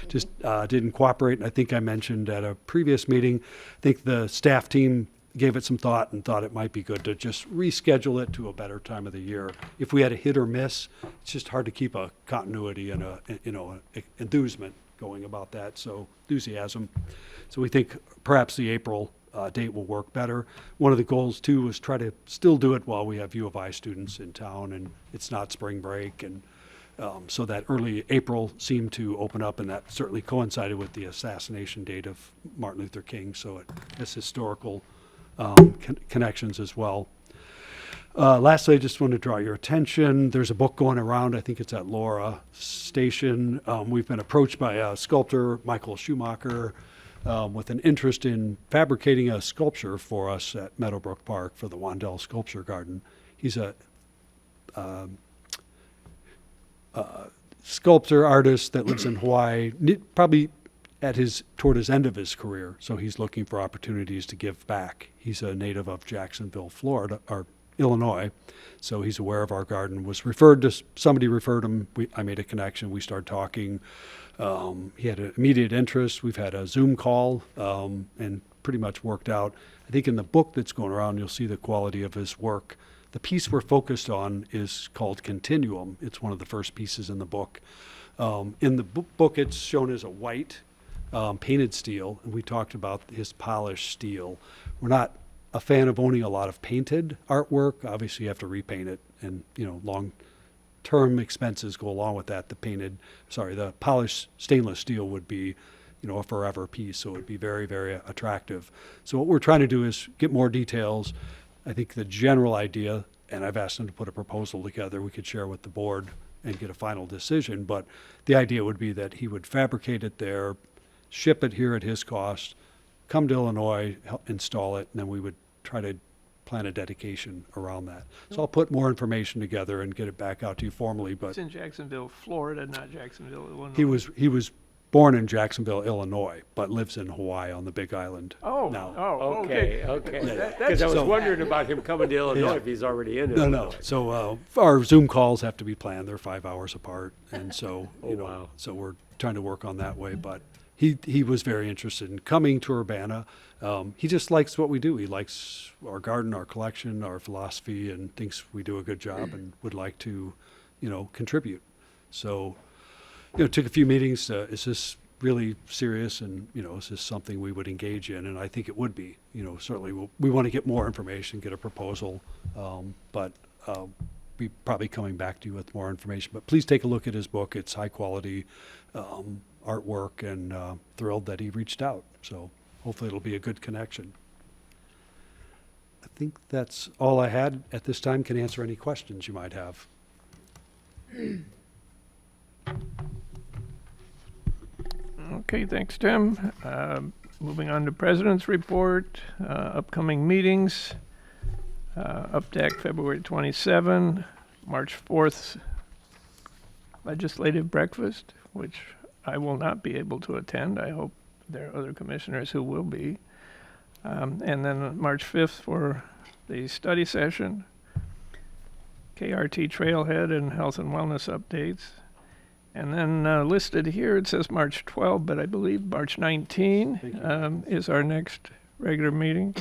just didn't cooperate. And I think I mentioned at a previous meeting, I think the staff team gave it some thought and thought it might be good to just reschedule it to a better time of the year. If we had a hit or miss, it's just hard to keep a continuity and an enthusement going about that. So enthusiasm. So we think perhaps the April date will work better. One of the goals too was try to still do it while we have U of I students in town and it's not spring break, and so that early April seemed to open up, and that certainly coincided with the assassination date of Martin Luther King. So it has historical connections as well. Lastly, I just want to draw your attention. There's a book going around. I think it's at Laura Station. We've been approached by a sculptor, Michael Schumacher, with an interest in fabricating a sculpture for us at Meadowbrook Park for the Wandell Sculpture Garden. He's a sculptor artist that lives in Hawaii, probably toward his end of his career, so he's looking for opportunities to give back. He's a native of Jacksonville, Florida, or Illinois, so he's aware of our garden. Somebody referred him. I made a connection. We started talking. He had an immediate interest. We've had a Zoom call, and pretty much worked out. I think in the book that's going around, you'll see the quality of his work. The piece we're focused on is called Continuum. It's one of the first pieces in the book. In the book, it's shown as a white painted steel, and we talked about his polished steel. We're not a fan of owning a lot of painted artwork. Obviously, you have to repaint it, and long-term expenses go along with that. The polished stainless steel would be, a forever piece, so it would be very, very attractive. So what we're trying to do is get more details. I think the general idea, and I've asked him to put a proposal together we could share with the board and get a final decision, but the idea would be that he would fabricate it there, ship it here at his cost, come to Illinois, install it, and then we would try to plan a dedication around that. So I'll put more information together and get it back out to you formally, but It's in Jacksonville, Florida, not Jacksonville, Illinois. he was born in Jacksonville, Illinois, but lives in Hawaii on the Big Island now. Okay. That- Because I was so- wondering about him coming to Illinois Yeah. if he's already in No. Illinois. So our Zoom calls have to be planned. They're 5 hours apart, and so Oh, wow. so we're trying to work on that way. But he was very interested in coming to Urbana. He just likes what we do. He likes our garden, our collection, our philosophy, and thinks we do a good job and would like to, contribute. So, took a few meetings. Is this really serious and, is this something we would engage in? And I think it would be, certainly we want to get more information, get a proposal, but be probably coming back to you with more information. But please take a look at his book. It's high quality artwork, and thrilled that he reached out. So hopefully it'll be a good connection. I think that's all I had at this time. Can answer any questions you might have. Okay, thanks, Tim. Moving on to President's Report, upcoming meetings. UPDAC, February 27, March 4th, legislative breakfast, which I will not be able to attend. I hope there are other commissioners who will be. And then March 5th for the study session, KRT Trailhead and Health and Wellness updates. And then listed here, it says March 12, but I believe March 19 is our next regular meeting.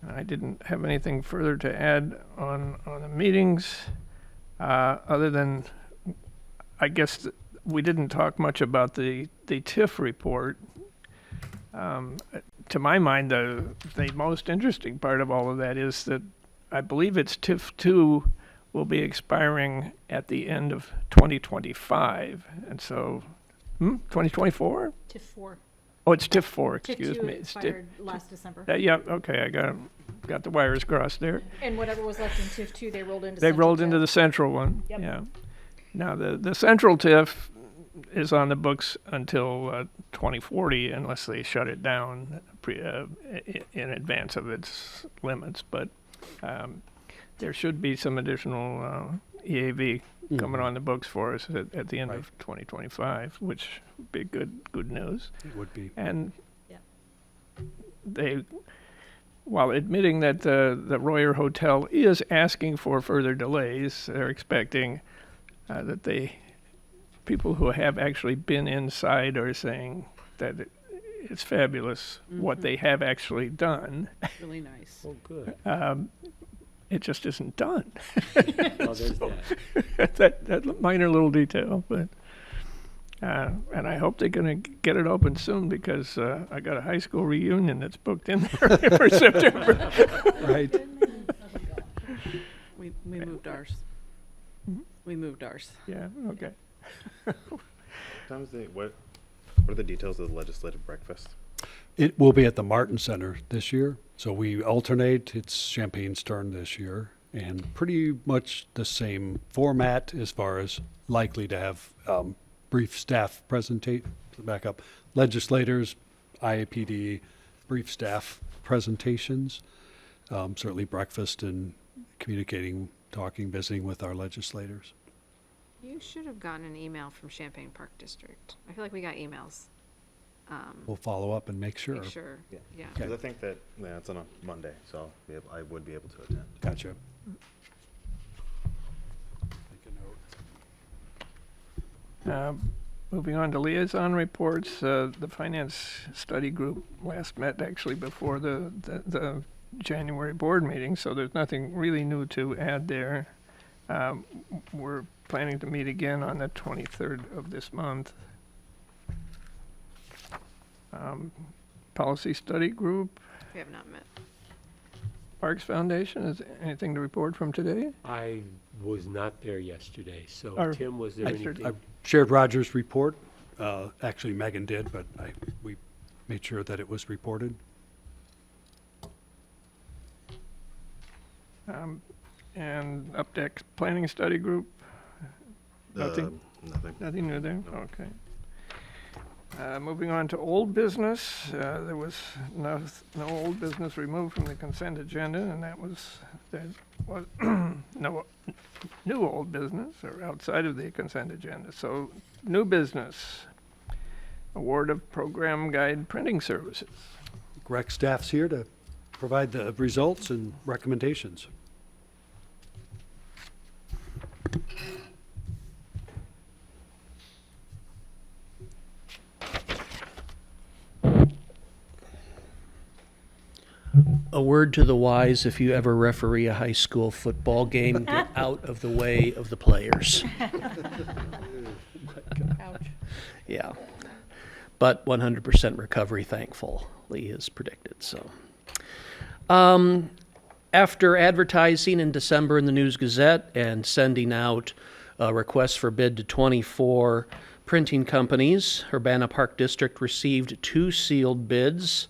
I didn't have anything further to add on the meetings, other than, I guess, we didn't talk much about the TIF report. To my mind, the most interesting part of all of that is that I believe it's TIF 2 will be expiring at the end of 2025. And so, 2024? TIF 4. Oh, it's TIF 4, TIF excuse 2 me. It's expired last December. Yeah, okay, I got the wires crossed there. And whatever was left in TIF 2, they rolled into They Central rolled into TIF. the central one, Yep. yeah. Now, the central TIF is on the books until 2040 unless they shut it down in advance of its limits. But there should be some additional EAV coming on the books for us at the end of 2025, which would be good news. It would be. And Yeah. they, while admitting that the Royer Hotel is asking for further delays, they're expecting that people who have actually been inside are saying that it's fabulous what they have actually done. Really nice. Oh, good. It just isn't done. Oh, there's that. that minor little detail, but and I hope they're going to get it open soon because I got a high school reunion that's booked in there for September. Right. We moved ours. We moved ours. Yeah. Okay. What are the details of the legislative breakfast? It will be at the Martin Center this year. So we alternate. It's Champagne's turn this year, and pretty much the same format as far as likely to have brief staff back up, legislators, IAPD, brief staff presentations, certainly breakfast and communicating, talking, visiting with our legislators. You should have gotten an email from Champaign Park District. I feel like we got emails. We'll follow up and make sure. Make sure, yeah. Because I think that, it's on a Monday, so I would be able to attend. Gotcha. Moving on to liaison reports, the finance study group last met actually before the January board meeting, so there's nothing really new to add there. We're planning to meet again on the 23rd of this month. Policy study group, We have not met. Parks Foundation, is anything to report from today? I was not there yesterday, so Or- Tim, was there I anything? I shared Roger's report. Actually, Megan did, but we made sure that it was reported. And UPDEC Planning Study Group, Nothing? Nothing. nothing new there? Okay. Moving on to old business, there was no old business removed from the consent agenda, and that was no new old business or outside of the consent agenda. So, new business, award of program guide printing services. Rec staff's here to provide the results and recommendations. A word to the wise, if you ever referee a high school football game, get out out of the way of the players. Ouch. Yeah. But 100% recovery, thankfully, is predicted, so. After advertising in December in the News Gazette and sending out requests for bid to 24 printing companies, Urbana Park District received 2 sealed bids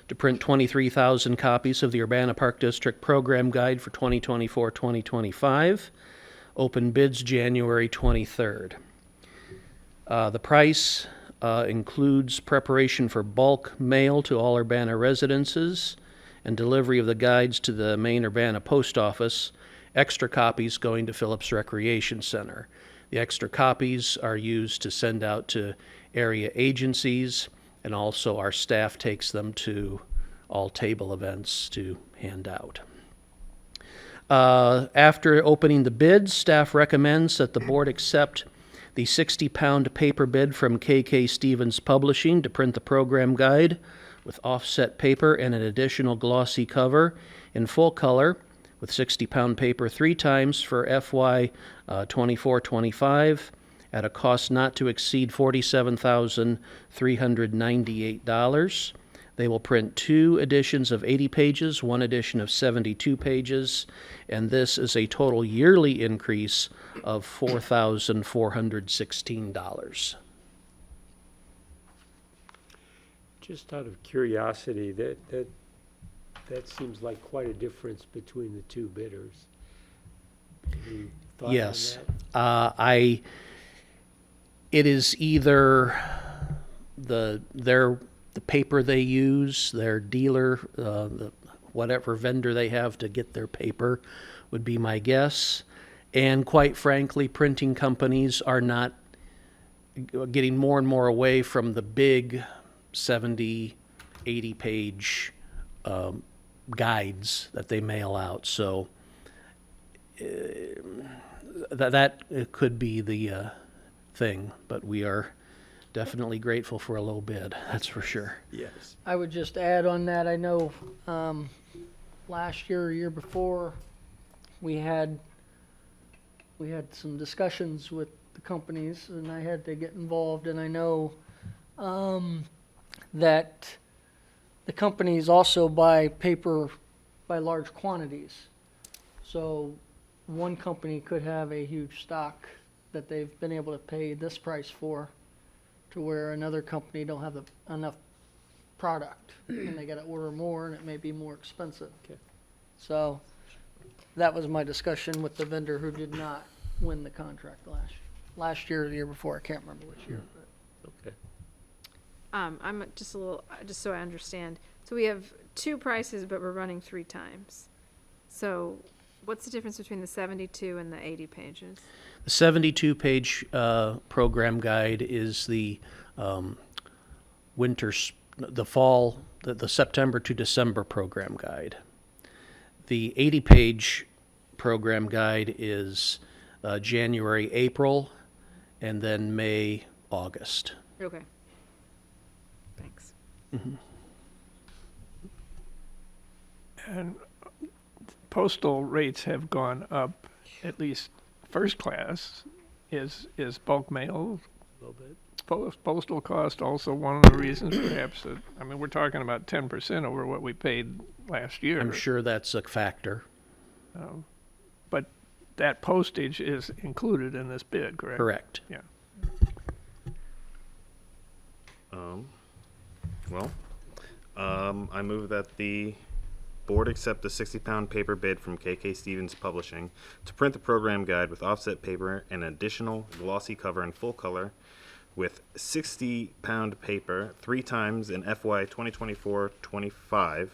to print 23,000 copies of the Urbana Park District Program Guide for 2024-2025. Open bids January 23rd. The price includes preparation for bulk mail to all Urbana residences and delivery of the guides to the main Urbana post office, extra copies going to Phillips Recreation Center. The extra copies are used to send out to area agencies, and also our staff takes them to all table events to hand out. After opening the bids, staff recommends that the board accept the 60-pound paper bid from KK Stevens Publishing to print the program guide with offset paper and an additional glossy cover in full color with 60-pound paper 3 times for FY 24-25 at a cost not to exceed $47,398. They will print 2 editions of 80 pages, 1 edition of 72 pages, and this is a total yearly increase of $4,416. Just out of curiosity, that seems like quite a difference between the 2 bidders. Any thought on Yes. that? It is either the paper they use, their dealer, whatever vendor they have to get their paper would be my guess. And quite frankly, printing companies are not getting more and more away from the big 70, 80 page guides that they mail out. So that could be the thing, but we are definitely grateful for a low bid, that's for sure. Yes. I would just add on that, I know last year or year before, we had some discussions with the companies, and I had to get involved, and I know that the companies also buy paper by large quantities. So one company could have a huge stock that they've been able to pay this price for, to where another company don't have enough product, and they gotta order more, and it may be more expensive. Okay. So that was my discussion with the vendor who did not win the contract last year or the year before, I can't remember which year. But. Okay. I'm just a little, just so I understand. So we have 2 prices, but we're running 3 times. So what's the difference between the 72 and the 80 pages? The 72-page program guide is the the September to December program guide. The 80-page program guide is January, April, and then May, August. Okay. Thanks. And postal rates have gone up, at least first class is bulk mail. A little bit. Postal cost also one of the reasons perhaps that, I mean, we're talking about 10% over what we paid last year. I'm sure that's a factor. But that postage is included in this bid, correct? Correct. Yeah. I move that the board accept the 60-pound paper bid from KK Stevens Publishing to print the program guide with offset paper and additional glossy cover in full color with 60-pound paper 3 times in FY 2024-25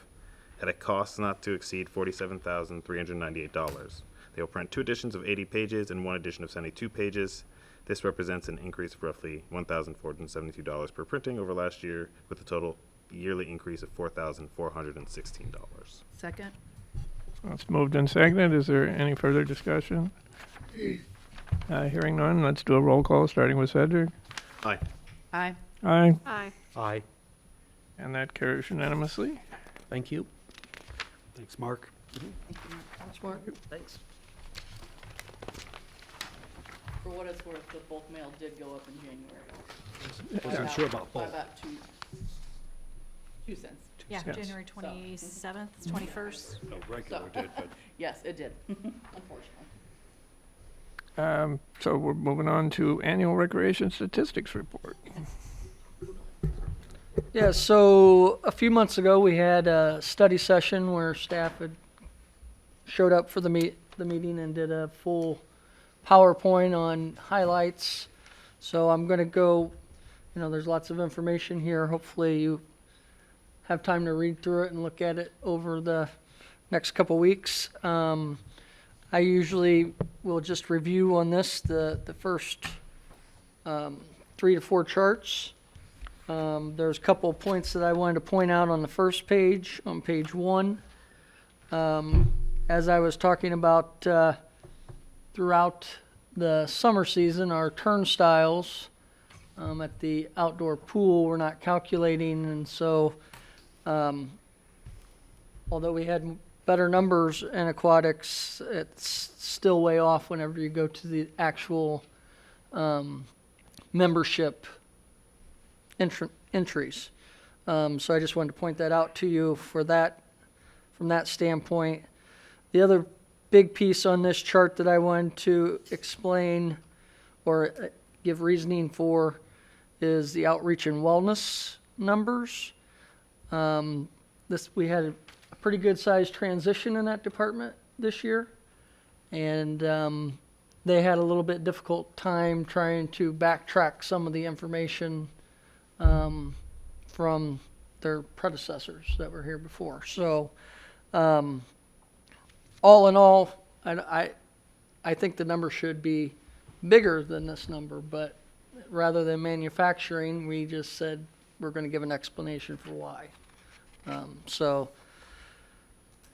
at a cost not to exceed $47,398. They will print 2 editions of 80 pages and 1 edition of 72 pages. This represents an increase of roughly $1,472 per printing over last year, with a total yearly increase of $4,416. Second? It's moved and seconded. Is there any further discussion? Hearing none, let's do a roll call, starting with Cedric. Aye. Aye. Aye. Aye. Aye. And that carries unanimously. Thank you. Thanks, Mark. Thanks, Mark. Thanks. For what it's worth, the bulk mail did go up in January. Wasn't sure about By both. about 2 cents. Yeah, Yes. January 27th, 21st. No, regular did, but Yes, it did, unfortunately. So we're moving on to annual recreation statistics report. Yeah, so a few months ago, we had a study session where staff had showed up for the meeting and did a full PowerPoint on highlights. So I'm gonna go, there's lots of information here. Hopefully you have time to read through it and look at it over the next couple weeks. I usually will just review on this the first 3 to 4 charts. There's a couple of points that I wanted to point out on the first page, on page 1. As I was talking about throughout the summer season, our turnstiles at the outdoor pool were not calculating, and so although we had better numbers in aquatics, it's still way off whenever you go to the actual membership entries. So I just wanted to point that out to you for that, from that standpoint. The other big piece on this chart that I wanted to explain or give reasoning for is the outreach and wellness numbers. We had a pretty good sized transition in that department this year, and they had a little bit difficult time trying to backtrack some of the information from their predecessors that were here before. So all in all, I think the number should be bigger than this number, but rather than manufacturing, we just said we're going to give an explanation for why. So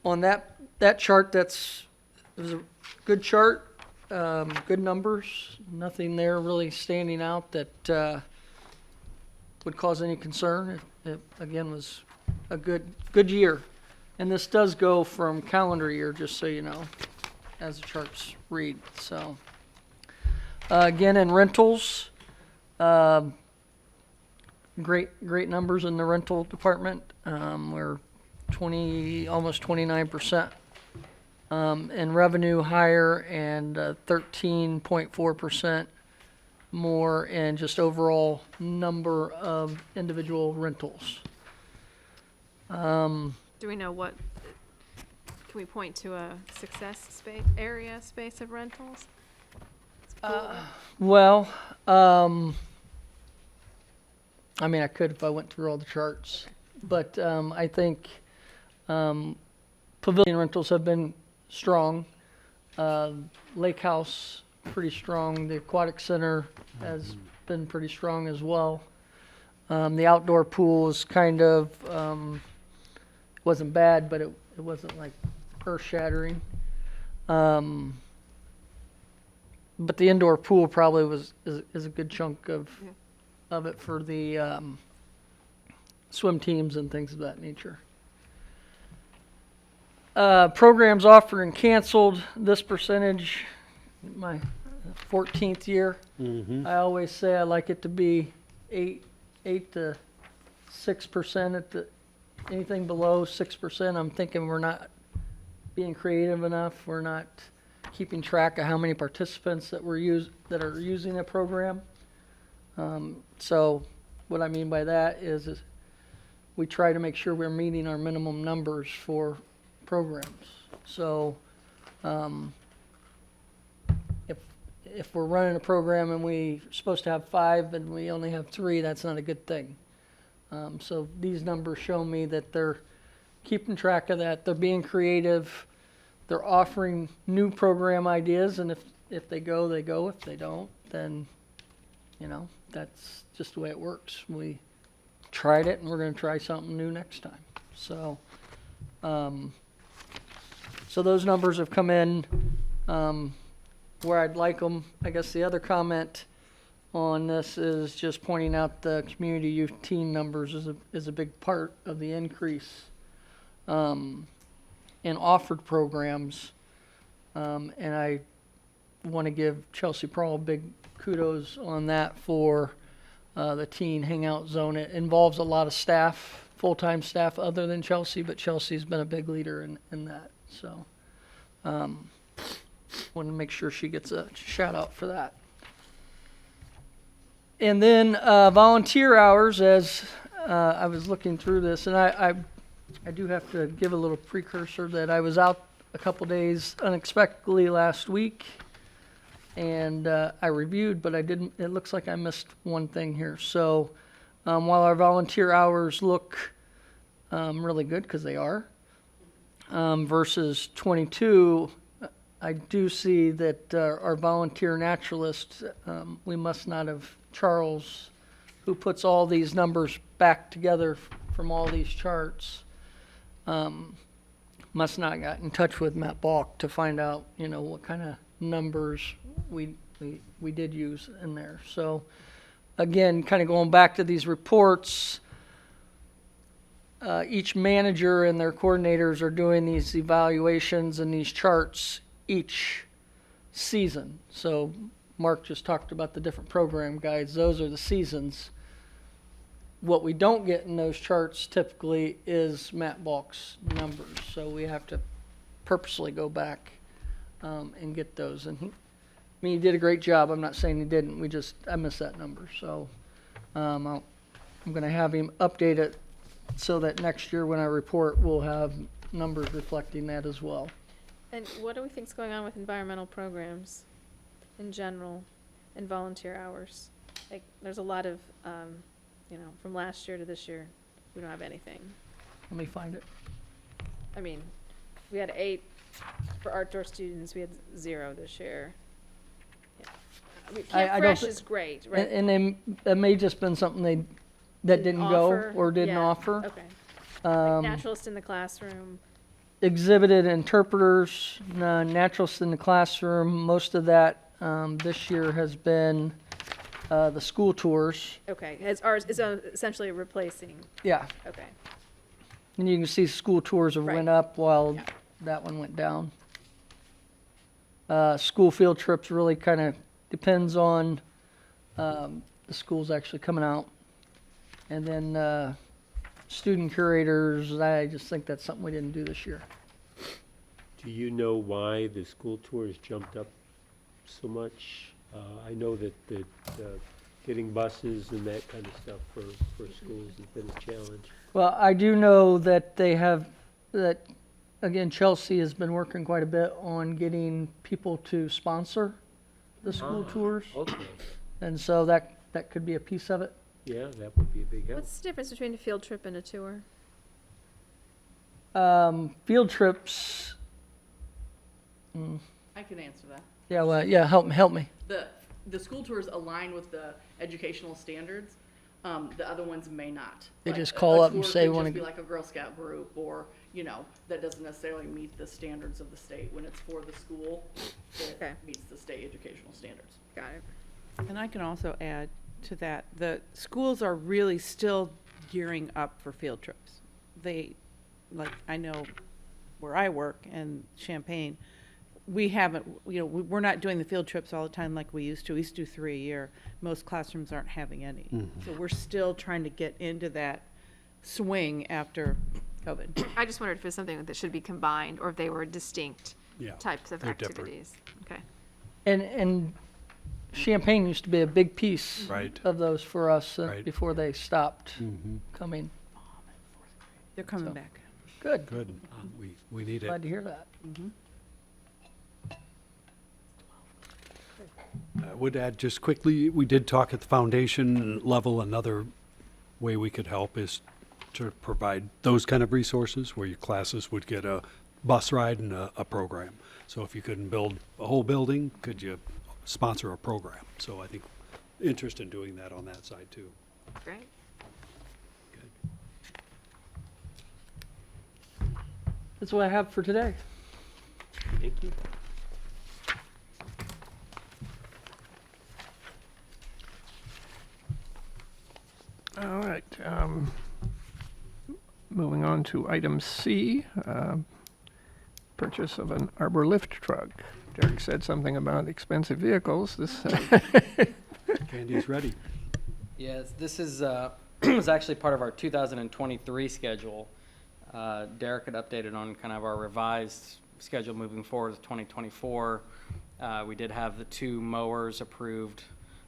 on that chart, it was a good chart, good numbers, nothing there really standing out that would cause any concern. It again was a good year. And this does go from calendar year, just so you know, as the charts read. So again, in rentals, great numbers in the rental department. We're almost 29% in revenue higher, and 13.4% more in just overall number of individual rentals. Do we know what, can we point to a success space of rentals? Well, I mean, I could if I went through all the charts, but I think pavilion rentals have been strong. Lake House, pretty strong. The Aquatic Center has been pretty strong as well. The outdoor pool is kind of, wasn't bad, but it wasn't like earth-shattering. But the indoor pool probably is a good chunk of it for the swim teams and things of that nature. Programs offered and canceled, this percentage, my 14th year. I always say I like it to be 8 to 6%. Anything below 6%, I'm thinking we're not being creative enough. We're not keeping track of how many participants that are using a program. So what I mean by that is we try to make sure we're meeting our minimum numbers for programs. So if we're running a program and we're supposed to have 5 and we only have 3, that's not a good thing. So these numbers show me that they're keeping track of that. They're being creative. They're offering new program ideas, and if they go, they go. If they don't, then, that's just the way it works. We tried it, and we're going to try something new next time. So, so those numbers have come in where I'd like them. I guess the other comment on this is just pointing out the community youth teen numbers is a big part of the increase in offered programs. And want to give Chelsea Pearl big kudos on that for the teen hangout zone. It involves a lot of staff, full-time staff other than Chelsea, but Chelsea's been a big leader in that. So want to make sure she gets a shout out for that. And then volunteer hours, as I was looking through this, and I do have to give a little precursor that I was out a couple days unexpectedly last week, and I reviewed, but I didn't. It looks like I missed one thing here. So while our volunteer hours look really good, because they are, versus 22, I do see that our volunteer naturalist, we must not have, Charles, who puts all these numbers back together from all these charts, must not got in touch with Matt Balk to find out, what kind of numbers we did use in there. So again, kind of going back to these reports, each manager and their coordinators are doing these evaluations and these charts each season. So Mark just talked about the different program guides. Those are the seasons. What we don't get in those charts typically is Matt Balk's numbers. So we have to purposely go back and get those. And he did a great job. I'm not saying he didn't. I missed that number. So I'm going to have him update it so that next year when I report, we'll have numbers reflecting that as well. And what do we think's going on with environmental programs in general and volunteer hours? Like, there's a lot of, from last year to this year, we don't have anything. Let me find it. I mean, we had 8 for outdoor students. We had 0 this year. Yeah. I mean, I Camp don't Fresh thi- is great, right? And that may just been something that didn't go offer, or didn't yeah, offer. Okay. Like naturalist in the classroom. Exhibited interpreters, naturalists in the classroom. Most of that this year has been the school tours. Okay. Ours is essentially replacing. Yeah. Okay. And you can see school tours have went Right. up while Yeah. that one went down. School field trips really kind of depends on the schools actually coming out. And then student curators, I just think that's something we didn't do this year. Do you know why the school tours jumped up so much? I know that getting buses and that kind of stuff for schools has been a challenge. Well, I do know that again, Chelsea has been working quite a bit on getting people to sponsor the school tours. Okay, And so that could be a piece of it. yeah, that would be a big help. What's the difference between a field trip and a tour? Field trips, I can answer that. help me. The school tours align with the educational standards. The other ones may not. They Like, just a call up and tour say, could "Wanna just be go-" like a Girl Scout group, or, that doesn't necessarily meet the standards of the state. When it's for the school, Okay. it meets the state educational standards. Got it. And I can also add to that, the schools are really still gearing up for field trips. I know where I work in Champaign, we haven't, we're not doing the field trips all the time like we used to. We used to do 3 a year. Most classrooms aren't having any. So we're still trying to get into that swing after COVID. I just wondered if it was something that should be combined or if they were distinct Yeah, types of they're different. activities. Okay. And Champagne used to be a big piece Right. of those for us Right. before they stopped coming. They're coming So- back. Good. Good. We need it. Glad to hear that. I would add just quickly, we did talk at the foundation level. Another way we could help is to provide those kind of resources where your classes would get a bus ride and a program. So if you couldn't build a whole building, could you sponsor a program? So I think interest in doing that on that side too. Great. That's what I have for today. Thank you. All right. Moving on to item C, purchase of an arbor lift truck. Derek said something about expensive vehicles. This, Candy's ready. Yes, this is, was actually part of our 2023 schedule. Derek had updated on kind of our revised schedule moving forward to 2024. We did have the 2 mowers approved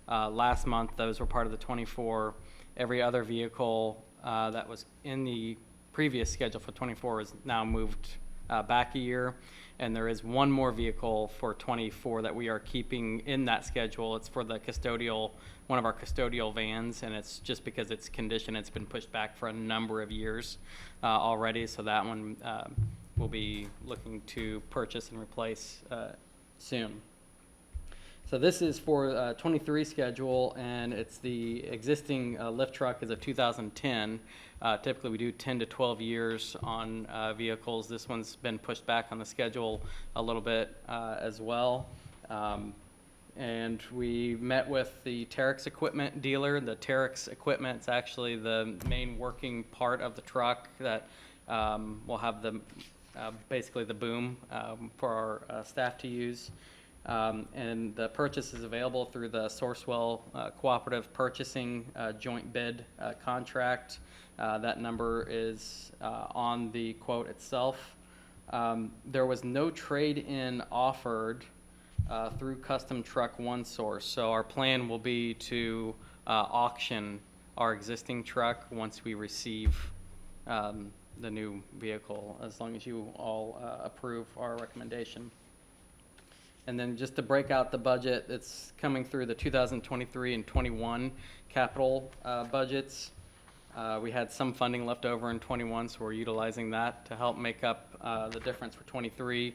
last month. Those were part of the 24. Every other vehicle that was in the previous schedule for 24 is now moved back a year. And there is one more vehicle for 24 that we are keeping in that schedule. It's for the custodial, one of our custodial vans, and it's just because its condition, it's been pushed back for a number of years already. So that one we'll be looking to purchase and replace soon. So this is for 23 schedule, and it's the existing lift truck is a 2010. Typically, we do 10 to 12 years on vehicles. This one's been pushed back on the schedule a little bit as well. And we met with the Terex equipment dealer. The Terex equipment is actually the main working part of the truck that will have the basically the boom for our staff to use. And the purchase is available through the Sourcewell Cooperative Purchasing Joint Bid Contract. That number is on the quote itself. There was no trade-in offered through Custom Truck One Source, so our plan will be to auction our existing truck once we receive the new vehicle, as long as you all approve our recommendation. And then just to break out the budget, it's coming through the 2023 and 21 capital budgets. We had some funding left over in 21, so we're utilizing that to help make up the difference for 23.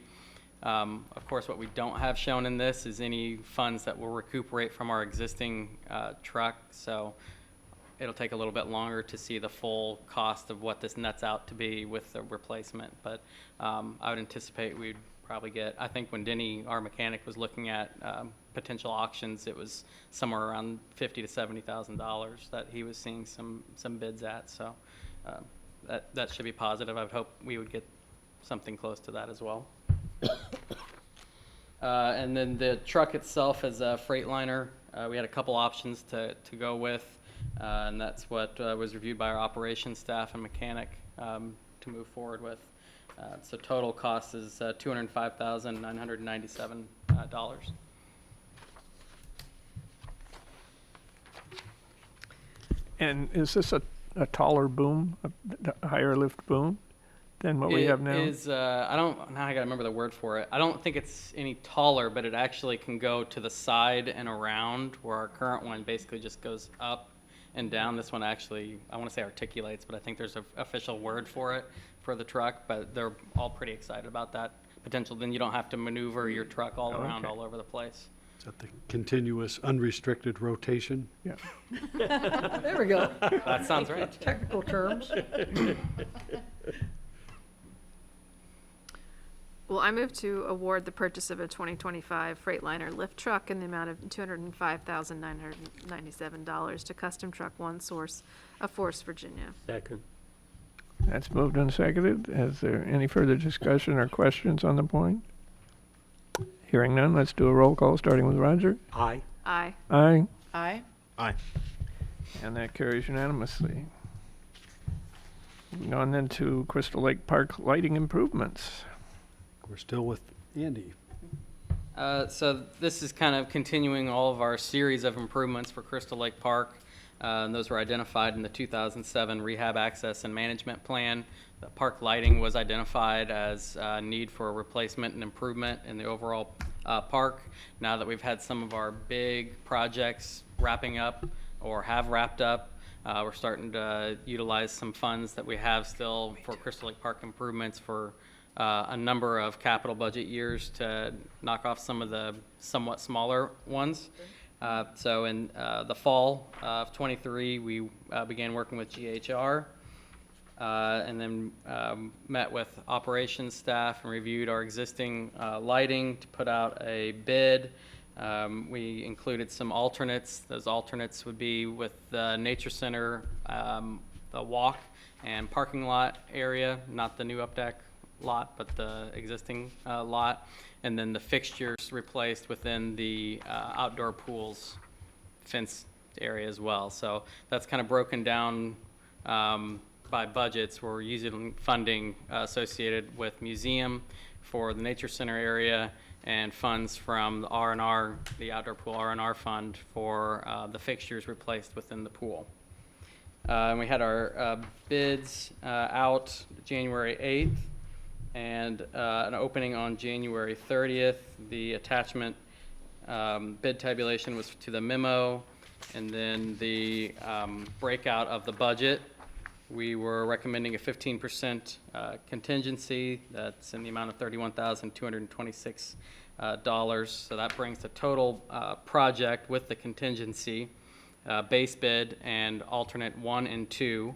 Of course, what we don't have shown in this is any funds that will recuperate from our existing truck, so it'll take a little bit longer to see the full cost of what this nets out to be with the replacement. But I would anticipate we'd probably get, I think when Denny, our mechanic, was looking at potential auctions, it was somewhere around $50,000 to $70,000 that he was seeing some bids at. So that should be positive. I would hope we would get something close to that as well. And then the truck itself is a Freightliner. We had a couple options to go with, and that's what was reviewed by our operations staff and mechanic to move forward with. So total cost is $205,997. and is this a taller boom, a higher lift boom than what we have now? It is, I gotta remember the word for it. I don't think it's any taller, but it actually can go to the side and around, where our current one basically just goes up and down. This one actually, I want to say articulates, but I think there's an official word for it for the truck, but they're all pretty excited about that potential. Then you don't have to maneuver your truck all around all over the place. Is that the continuous unrestricted rotation? Yeah. There we go. That sounds right. Technical terms. Well, I move to award the purchase of a 2025 Freightliner lift truck in the amount of $205,997 to Custom Truck One Source of Forest, Virginia. Second. That's moved and seconded. Is there any further discussion or questions on the point? Hearing none, let's do a roll call, starting with Roger. Aye. Aye. Aye. Aye. Aye. And that carries unanimously. Moving on then to Crystal Lake Park lighting improvements. We're still with Andy. So this is kind of continuing all of our series of improvements for Crystal Lake Park. And those were identified in the 2007 Rehab Access and Management Plan. The park lighting was identified as a need for a replacement and improvement in the overall park. Now that we've had some of our big projects wrapping up or have wrapped up, we're starting to utilize some funds that we have still for Crystal Lake Park improvements for a number of capital budget years to knock off some of the somewhat smaller ones. So in the fall of 23, we began working with GHR and then met with operations staff and reviewed our existing lighting to put out a bid. We included some alternates. Those alternates would be with the Nature Center, the walk and parking lot area, not the new up deck lot, but the existing lot. And then the fixtures replaced within the outdoor pools fenced area as well. So that's kind of broken down by budgets. We're using funding associated with museum for the nature center area and funds from the R&R, the outdoor pool R&R fund for the fixtures replaced within the pool. And we had our bids out January 8th and an opening on January 30th. The attachment bid tabulation was to the memo, and then the breakout of the budget. We were recommending a 15% contingency. That's in the amount of $31,226. So that brings the total project with the contingency, base bid and alternate 1 and 2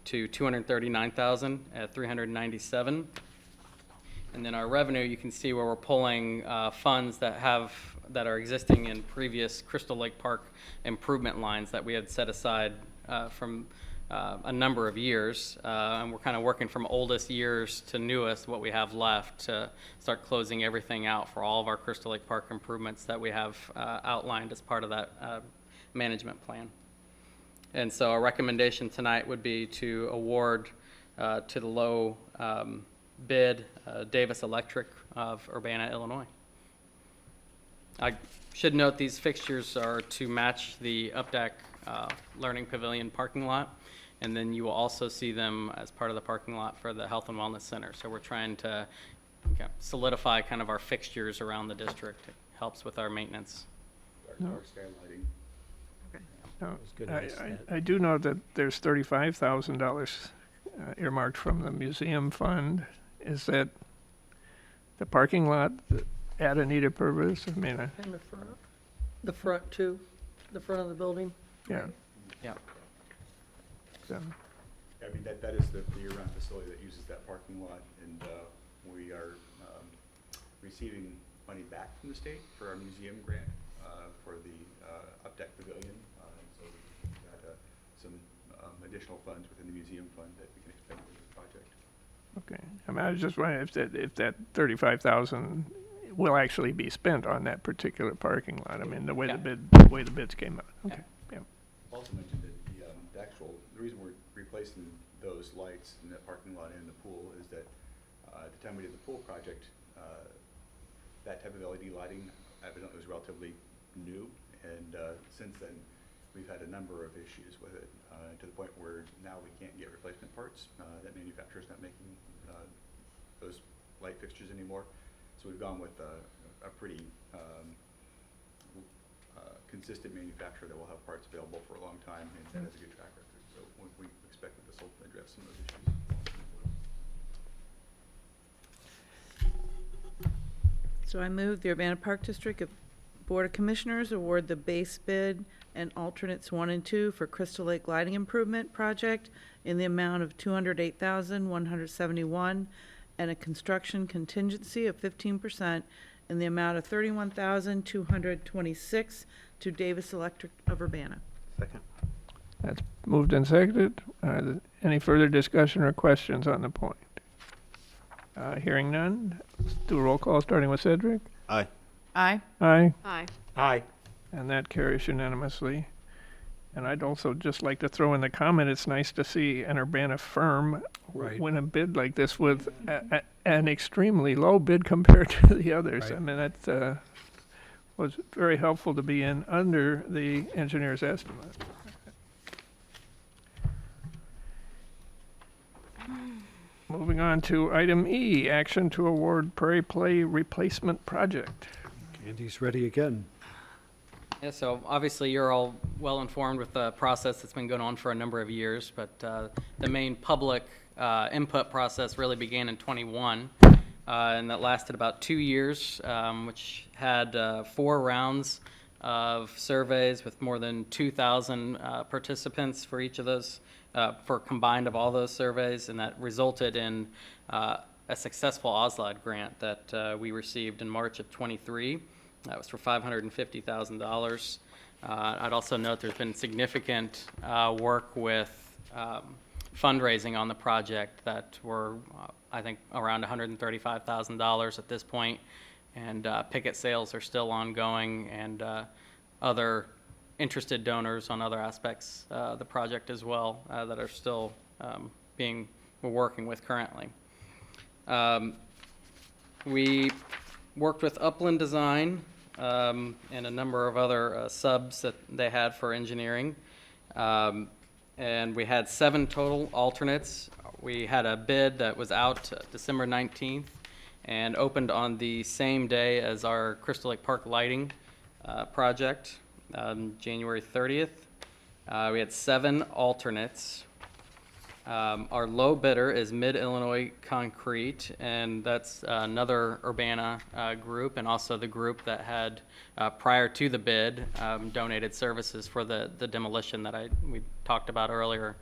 to $239,397. And then our revenue, you can see where we're pulling funds that are existing in previous Crystal Lake Park improvement lines that we had set aside from a number of years, and we're kind of working from oldest years to newest, what we have left, to start closing everything out for all of our Crystal Lake Park improvements that we have outlined as part of that management plan. And so our recommendation tonight would be to award to the low bid Davis Electric of Urbana, Illinois. I should note these fixtures are to match the Updeck Learning Pavilion parking lot. And then you will also see them as part of the parking lot for the Health and Wellness Center. So we're trying to solidify kind of our fixtures around the district. It helps with our maintenance. Dark sky lighting. No, good, nice I do know that there's $35,000 earmarked from the museum fund. Is that the parking lot at a needed purpose? I mean, And the front too, the front of the building. yeah. Yeah. So, I mean, that is the year-round facility that uses that parking lot, and we are receiving money back from the state for our museum grant for the Updeck Pavilion. So we've got some additional funds within the museum fund that we can expend for this project. okay. I mean, I was just wondering if that 35,000 will actually be spent on that particular parking lot. I mean, the way Yeah. the bids came out. Okay. Yeah. I've also mentioned that the reason we're replacing those lights in that parking lot and the pool is that at the time we did the pool project, that type of LED lighting evidently was relatively new, and since then we've had a number of issues with it to the point where now we can't get replacement parts. That manufacturer's not making those light fixtures anymore, so we've gone with a pretty consistent manufacturer that will have parts available for a long time and that has a good track record. So we expect that this will address some of those issues. So I move the Urbana Park District Board of Commissioners award the base bid and alternates 1 and 2 for Crystal Lake Lighting Improvement Project in the amount of $208,171 and a construction contingency of 15% in the amount of $31,226 to Davis Electric of Urbana. Second. That's moved and seconded. Any further discussion or questions on the point? Hearing none, let's do a roll call, starting with Cedric. Aye. Aye. Aye. Aye. Aye. And that carries unanimously. And I'd also just like to throw in the comment, it's nice to see an Urbana firm Right. win a bid like this with an extremely low bid compared to the others. I Right. mean, that was very helpful to be in under the engineer's estimate. Moving on to item E, action to award Prairie Play Replacement Project. Andy's ready again. Yeah, so obviously you're all well informed with the process that's been going on for a number of years, but the main public input process really began in '21, and that lasted about 2 years, which had 4 rounds of surveys with more than 2,000 participants for each of those, for combined of all those surveys, and that resulted in a successful OSLAD grant that we received in March of '23. That was for $550,000. I'd also note there's been significant work with fundraising on the project that were, I think, around $135,000 at this point, and picket sales are still ongoing, and other interested donors on other aspects of the project as well that are still we're working with currently. We worked with Upland Design and a number of other subs that they had for engineering. And we had 7 total alternates. We had a bid that was out December 19th and opened on the same day as our Crystal Lake Park lighting project, January 30th. We had 7 alternates. Our low bidder is Mid-Illinois Concrete, and that's another Urbana group, and also the group that had, prior to the bid, donated services for the demolition that we talked about earlier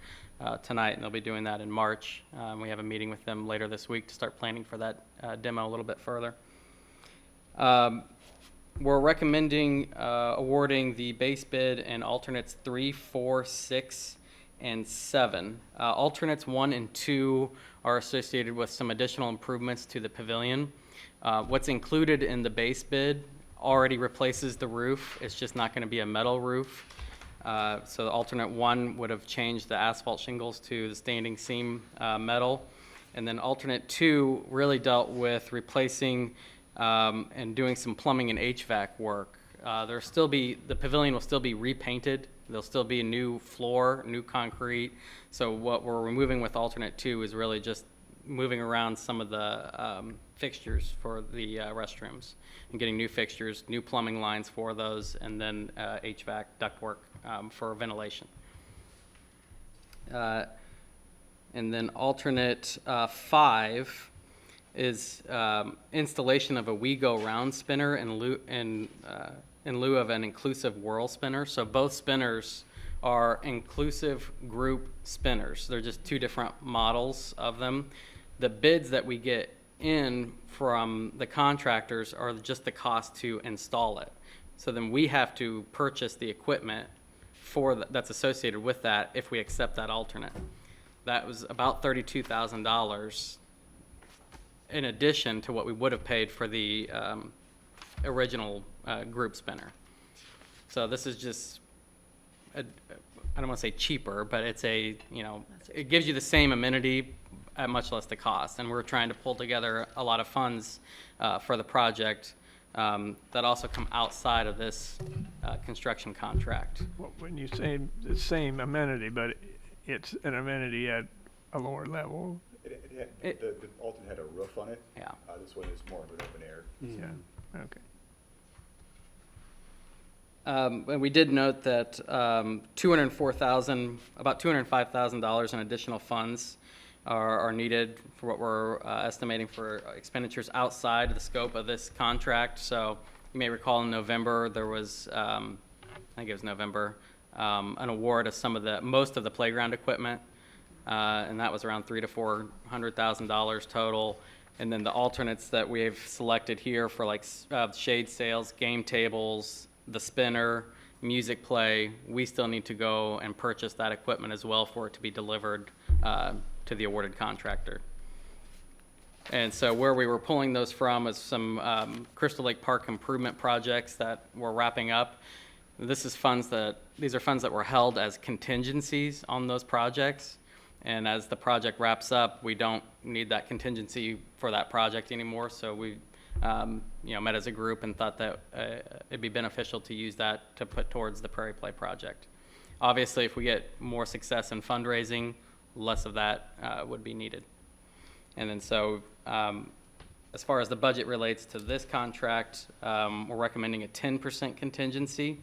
tonight, and they'll be doing that in March. We have a meeting with them later this week to start planning for that demo a little bit further. We're recommending awarding the base bid and alternates 3, 4, 6, and 7. Alternates 1 and 2 are associated with some additional improvements to the pavilion. What's included in the base bid already replaces the roof. It's just not going to be a metal roof. So the alternate 1 would have changed the asphalt shingles to the standing seam metal. And then alternate 2 really dealt with replacing and doing some plumbing and HVAC work. The pavilion will still be repainted. There'll still be a new floor, new concrete. So what we're removing with alternate 2 is really just moving around some of the fixtures for the restrooms and getting new fixtures, new plumbing lines for those, and then HVAC ductwork for ventilation. And then alternate 5 is installation of a We Go Round spinner in lieu of an inclusive whirl spinner. So both spinners are inclusive group spinners. They're just 2 different models of them. The bids that we get in from the contractors are just the cost to install it. So then we have to purchase the equipment that's associated with that if we accept that alternate. That was about $32,000 in addition to what we would have paid for the original group spinner. So this is just, I don't want to say cheaper, but it's it gives you the same amenity at much less the cost. And we're trying to pull together a lot of funds for the project that also come outside of this construction contract. Well, when you say the same amenity, but it's an amenity at a lower level. The alternate had a roof on it. Yeah. This one is more of an open air. Yeah, okay. And we did note that about $205,000 in additional funds are needed for what we're estimating for expenditures outside of the scope of this contract. So you may recall in November there was, I think it was November, an award of most of the playground equipment, and that was around $300,000 to $400,000 total. And then the alternates that we've selected here for like shade sails, game tables, the spinner, music play, we still need to go and purchase that equipment as well for it to be delivered to the awarded contractor. And so where we were pulling those from is some Crystal Lake Park improvement projects that we're wrapping up. These are funds that were held as contingencies on those projects. And as the project wraps up, we don't need that contingency for that project anymore. So we met as a group and thought that it'd be beneficial to use that to put towards the Prairie Play project. Obviously, if we get more success in fundraising, less of that would be needed. And then so as far as the budget relates to this contract, we're recommending a 10% contingency.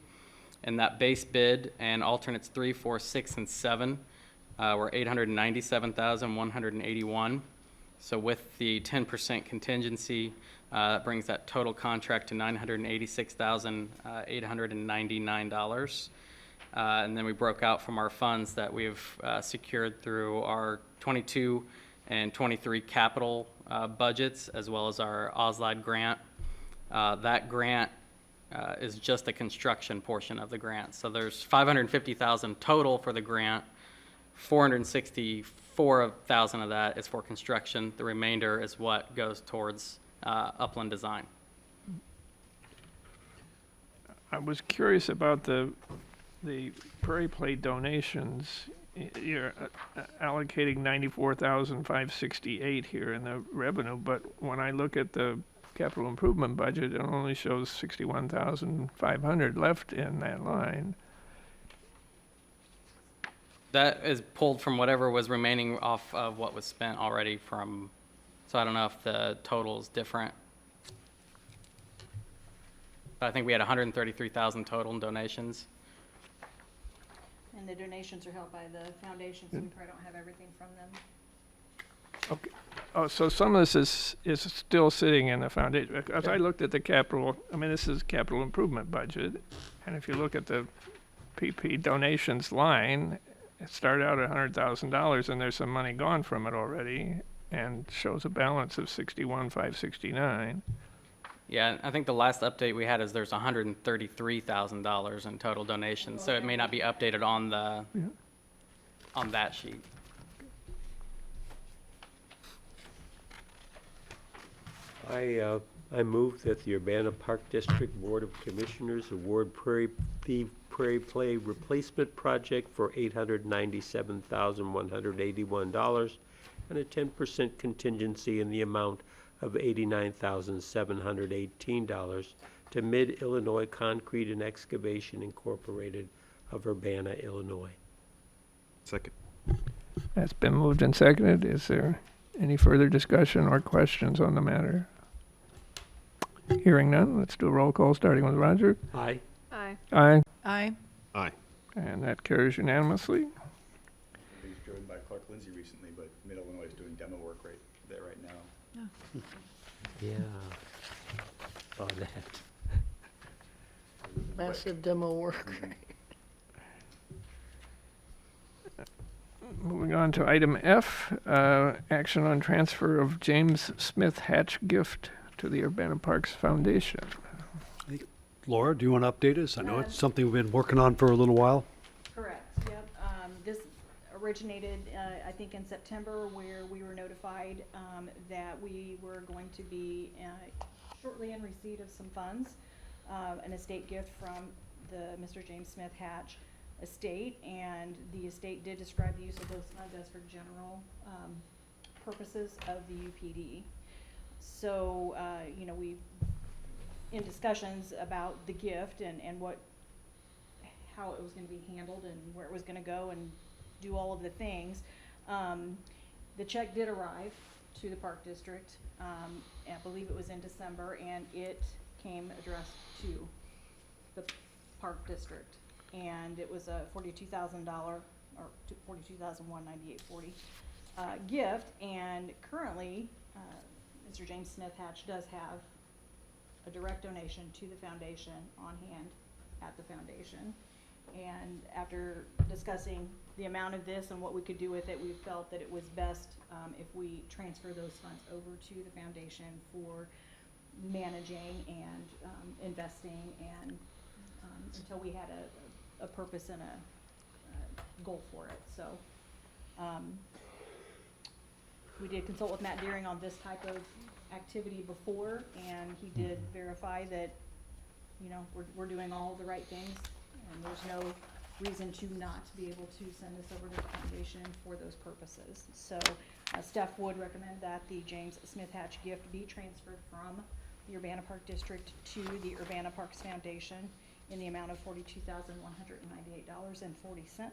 And that base bid and alternates 3, 4, 6, and 7 were $897,181. So with the 10% contingency, that brings that total contract to $986,899. And then we broke out from our funds that we've secured through our 22 and 23 capital budgets, as well as our OSLAD grant. That grant is just the construction portion of the grant. So there's $550,000 total for the grant. 464,000 of that is for construction. The remainder is what goes towards upland design. I was curious about the Prairie Plate donations. You're allocating 94,568 here in the revenue, but when I look at the capital improvement budget, it only shows 61,500 left in that line. That is pulled from whatever was remaining off of what was spent already from, so I don't know if the total is different. But I think we had 133,000 total in donations. And the donations are held by the foundation, so we probably don't have everything from them. Okay. Oh, so some of this is still sitting in the foundation. As I looked at the capital, I mean, this is capital improvement budget, and if you look at the PP donations line, it started out at $100,000, and there's some money gone from it already, and shows a balance of 61,569. Yeah, I think the last update we had is there's $133,000 in total donations, so it may not be updated on the, on that sheet. I move that the Urbana Park District Board of Commissioners award the Prairie Play Replacement Project for $897,181 and a 10% contingency in the amount of $89,718 to Mid-Illinois Concrete and Excavation Incorporated of Urbana, Illinois. Second. That's been moved and seconded. Is there any further discussion or questions on the matter? Hearing none, let's do a roll call, starting with Roger. Aye. Aye. Aye. Aye. Aye. And that carries unanimously. I was driven by Clark Lindsay recently, but Mid-Illinois is doing demo work right now. Yeah. Saw that. Massive demo work. Moving on to item F, action on transfer of James Smith Hatch gift to the Urbana Parks Foundation. Laura, do you want to update us? I know it's something we've been working on for a little while. Correct, yep. This originated, I think in September, where we were notified that we were going to be shortly in receipt of some funds, an estate gift from the Mr. James Smith Hatch estate, and the estate did describe the use of those funds as for general purposes of the UPD. So, you know, we, in discussions about the gift and how it was gonna be handled and where it was gonna go and do all of the things, the check did arrive to the Park District, I believe it was in December, and it came addressed to the Park District. And it was a $42,000, or $42,198.40 gift, and currently, Mr. James Smith Hatch does have a direct donation to the foundation on hand at the foundation. And after discussing the amount of this and what we could do with it, we felt that it was best if we transfer those funds over to the foundation for managing and investing, and until we had a purpose and a goal for it. So we did consult with Matt Deering on this type of activity before, and he did verify that, you know, we're doing all the right things, and there's no reason to not be able to send this over to the foundation for those purposes. So staff would recommend that the James Smith Hatch gift be transferred from the Urbana Park District to the Urbana Parks Foundation in the amount of $42,198.40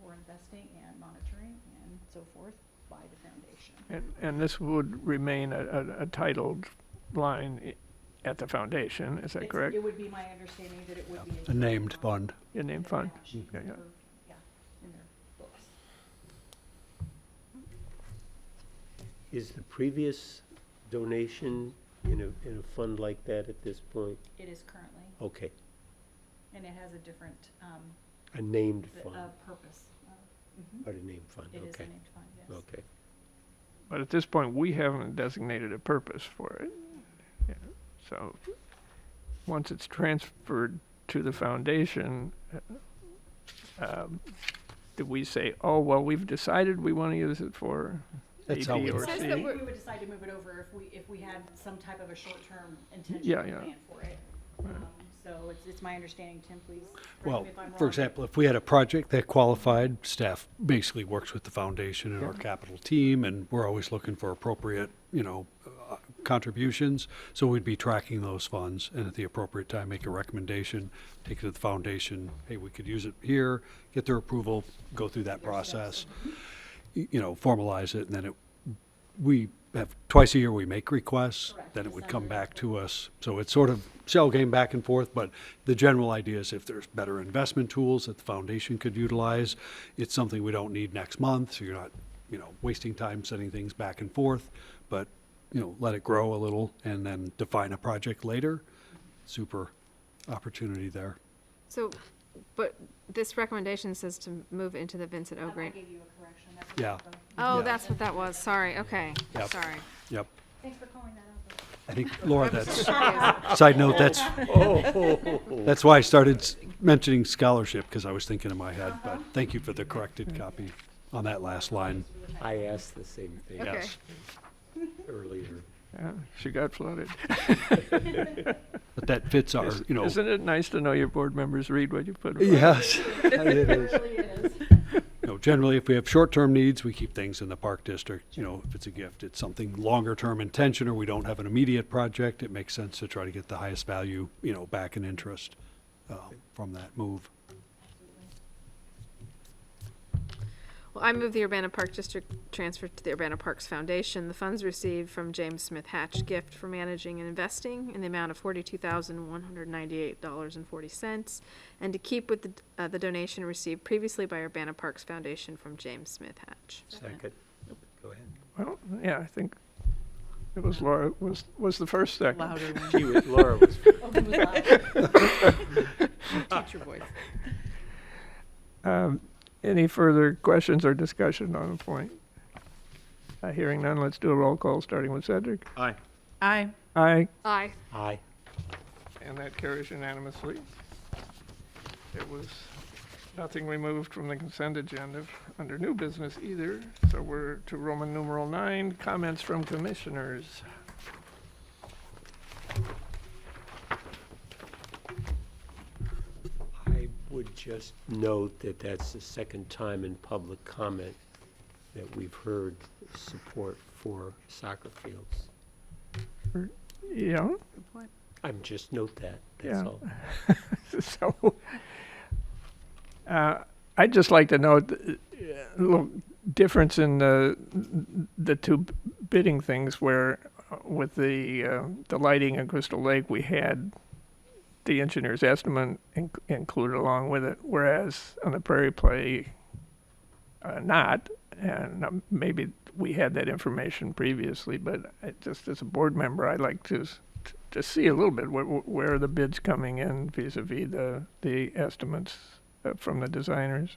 for investing and monitoring and so forth by the foundation. And this would remain a titled line at the foundation, is that correct? It would be my understanding that it would be A named fund. A named fund? Yeah, Yeah. in their books. Is the previous donation in a fund like that at this point? It is currently, Okay, and it has a different a named fund, purpose. or a named fund, It is a okay. named fund, yes. Okay. But at this point, we haven't designated a purpose for it. Yeah. So, once it's transferred to the foundation, do we say, oh, well, we've decided we want to use it for A, That's how B, we- or It says C? that we would decide to move it over if we had some type of a short-term intention Yeah, or yeah. plan for it. So it's my understanding, Tim, please correct Well, me if I'm for wrong. example, if we had a project that qualified, staff basically works with the foundation and our capital team, and we're always looking for appropriate, contributions. So we'd be tracking those funds, and at the appropriate time, make a recommendation, take it to the foundation, hey, we could use it here, get their approval, go through that process, formalize it, and then we have, twice a year, we make requests, Correct, then it would December come back to us. So it's sort of shell game back and forth, but the general idea is if there's better investment tools that the foundation could utilize, it's something we don't need next month, so you're not, wasting time sending things back and forth, but, let it grow a little and then define a project later. Super opportunity there. So, but this recommendation says to move into the Vincent O. I Green. gave you a correction. That's what Yeah. I wrote. Oh, Yeah. that's what that was. Sorry. Okay. Yep. Sorry. Yep. Thanks for calling that out. I think, Laura, that's, Confused. side note, that's why I started mentioning scholarship, because I was thinking in my head, but thank you for the corrected copy on that last line. I asked the same thing Okay. Yes. earlier. Yeah, she got flooded. But that fits our, Isn't it nice to know your board members read what you put? Yes, it is. It really is. Generally, if we have short-term needs, we keep things in the park district. If it's a gift, it's something longer-term intention, or we don't have an immediate project, it makes sense to try to get the highest value, back in interest from that move. Well, I move the Urbana Park District transfer to the Urbana Parks Foundation. The funds received from James Smith Hatch Gift for managing and investing in the amount of $42,198.40, and to keep with the donation received previously by Urbana Parks Foundation from James Smith Hatch. Second. Go ahead. Well, yeah, I think it was Laura, was the first second. Louder one. Laura was. Oh, he was loud. Teacher voice. Any further questions or discussion on the point? Hearing none, let's do a roll call, starting with Cedric. Aye. Aye. Aye. Aye. Aye. And that carries unanimously. There was nothing removed from the consent agenda under new business either, so we're to Roman numeral 9, comments from commissioners. I would just note that that's the second time in public comment that we've heard support for soccer fields. Yeah, I'm just note that, Yeah. that's all. so, I'd just like to note a little difference in the two bidding things where with the lighting at Crystal Lake, we had the engineer's estimate included along with it, whereas on the Prairie Play, not. And maybe we had that information previously, but just as a board member, I'd like to see a little bit where are the bids coming in vis-a-vis the estimates from the designers.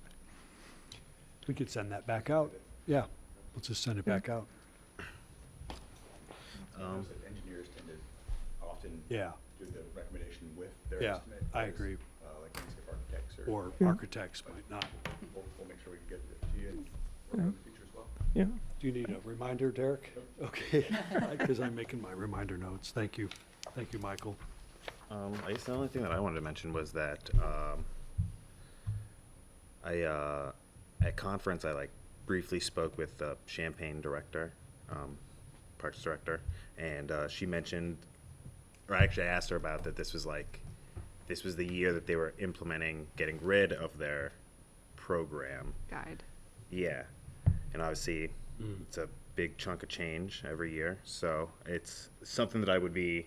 We could send that back out. Yeah, let's just send it back out. Engineers tend to often Yeah, do the recommendation with their yeah, estimate. I whereas, agree. Like landscape architects Or Yeah. architects might not. we'll make sure we can get it to you and work on the future as well. Yeah. Do you need a reminder, Derek? Okay, because I'm making my reminder notes. Thank you. Thank you, Michael. I guess the only thing that I wanted to mention was that at conference I briefly spoke with the Champaign director, Parks director, and she mentioned, or actually I asked her about that this was the year that they were implementing getting rid of their program. Guide. Yeah, and obviously it's a big chunk of change every year, so it's something that I would be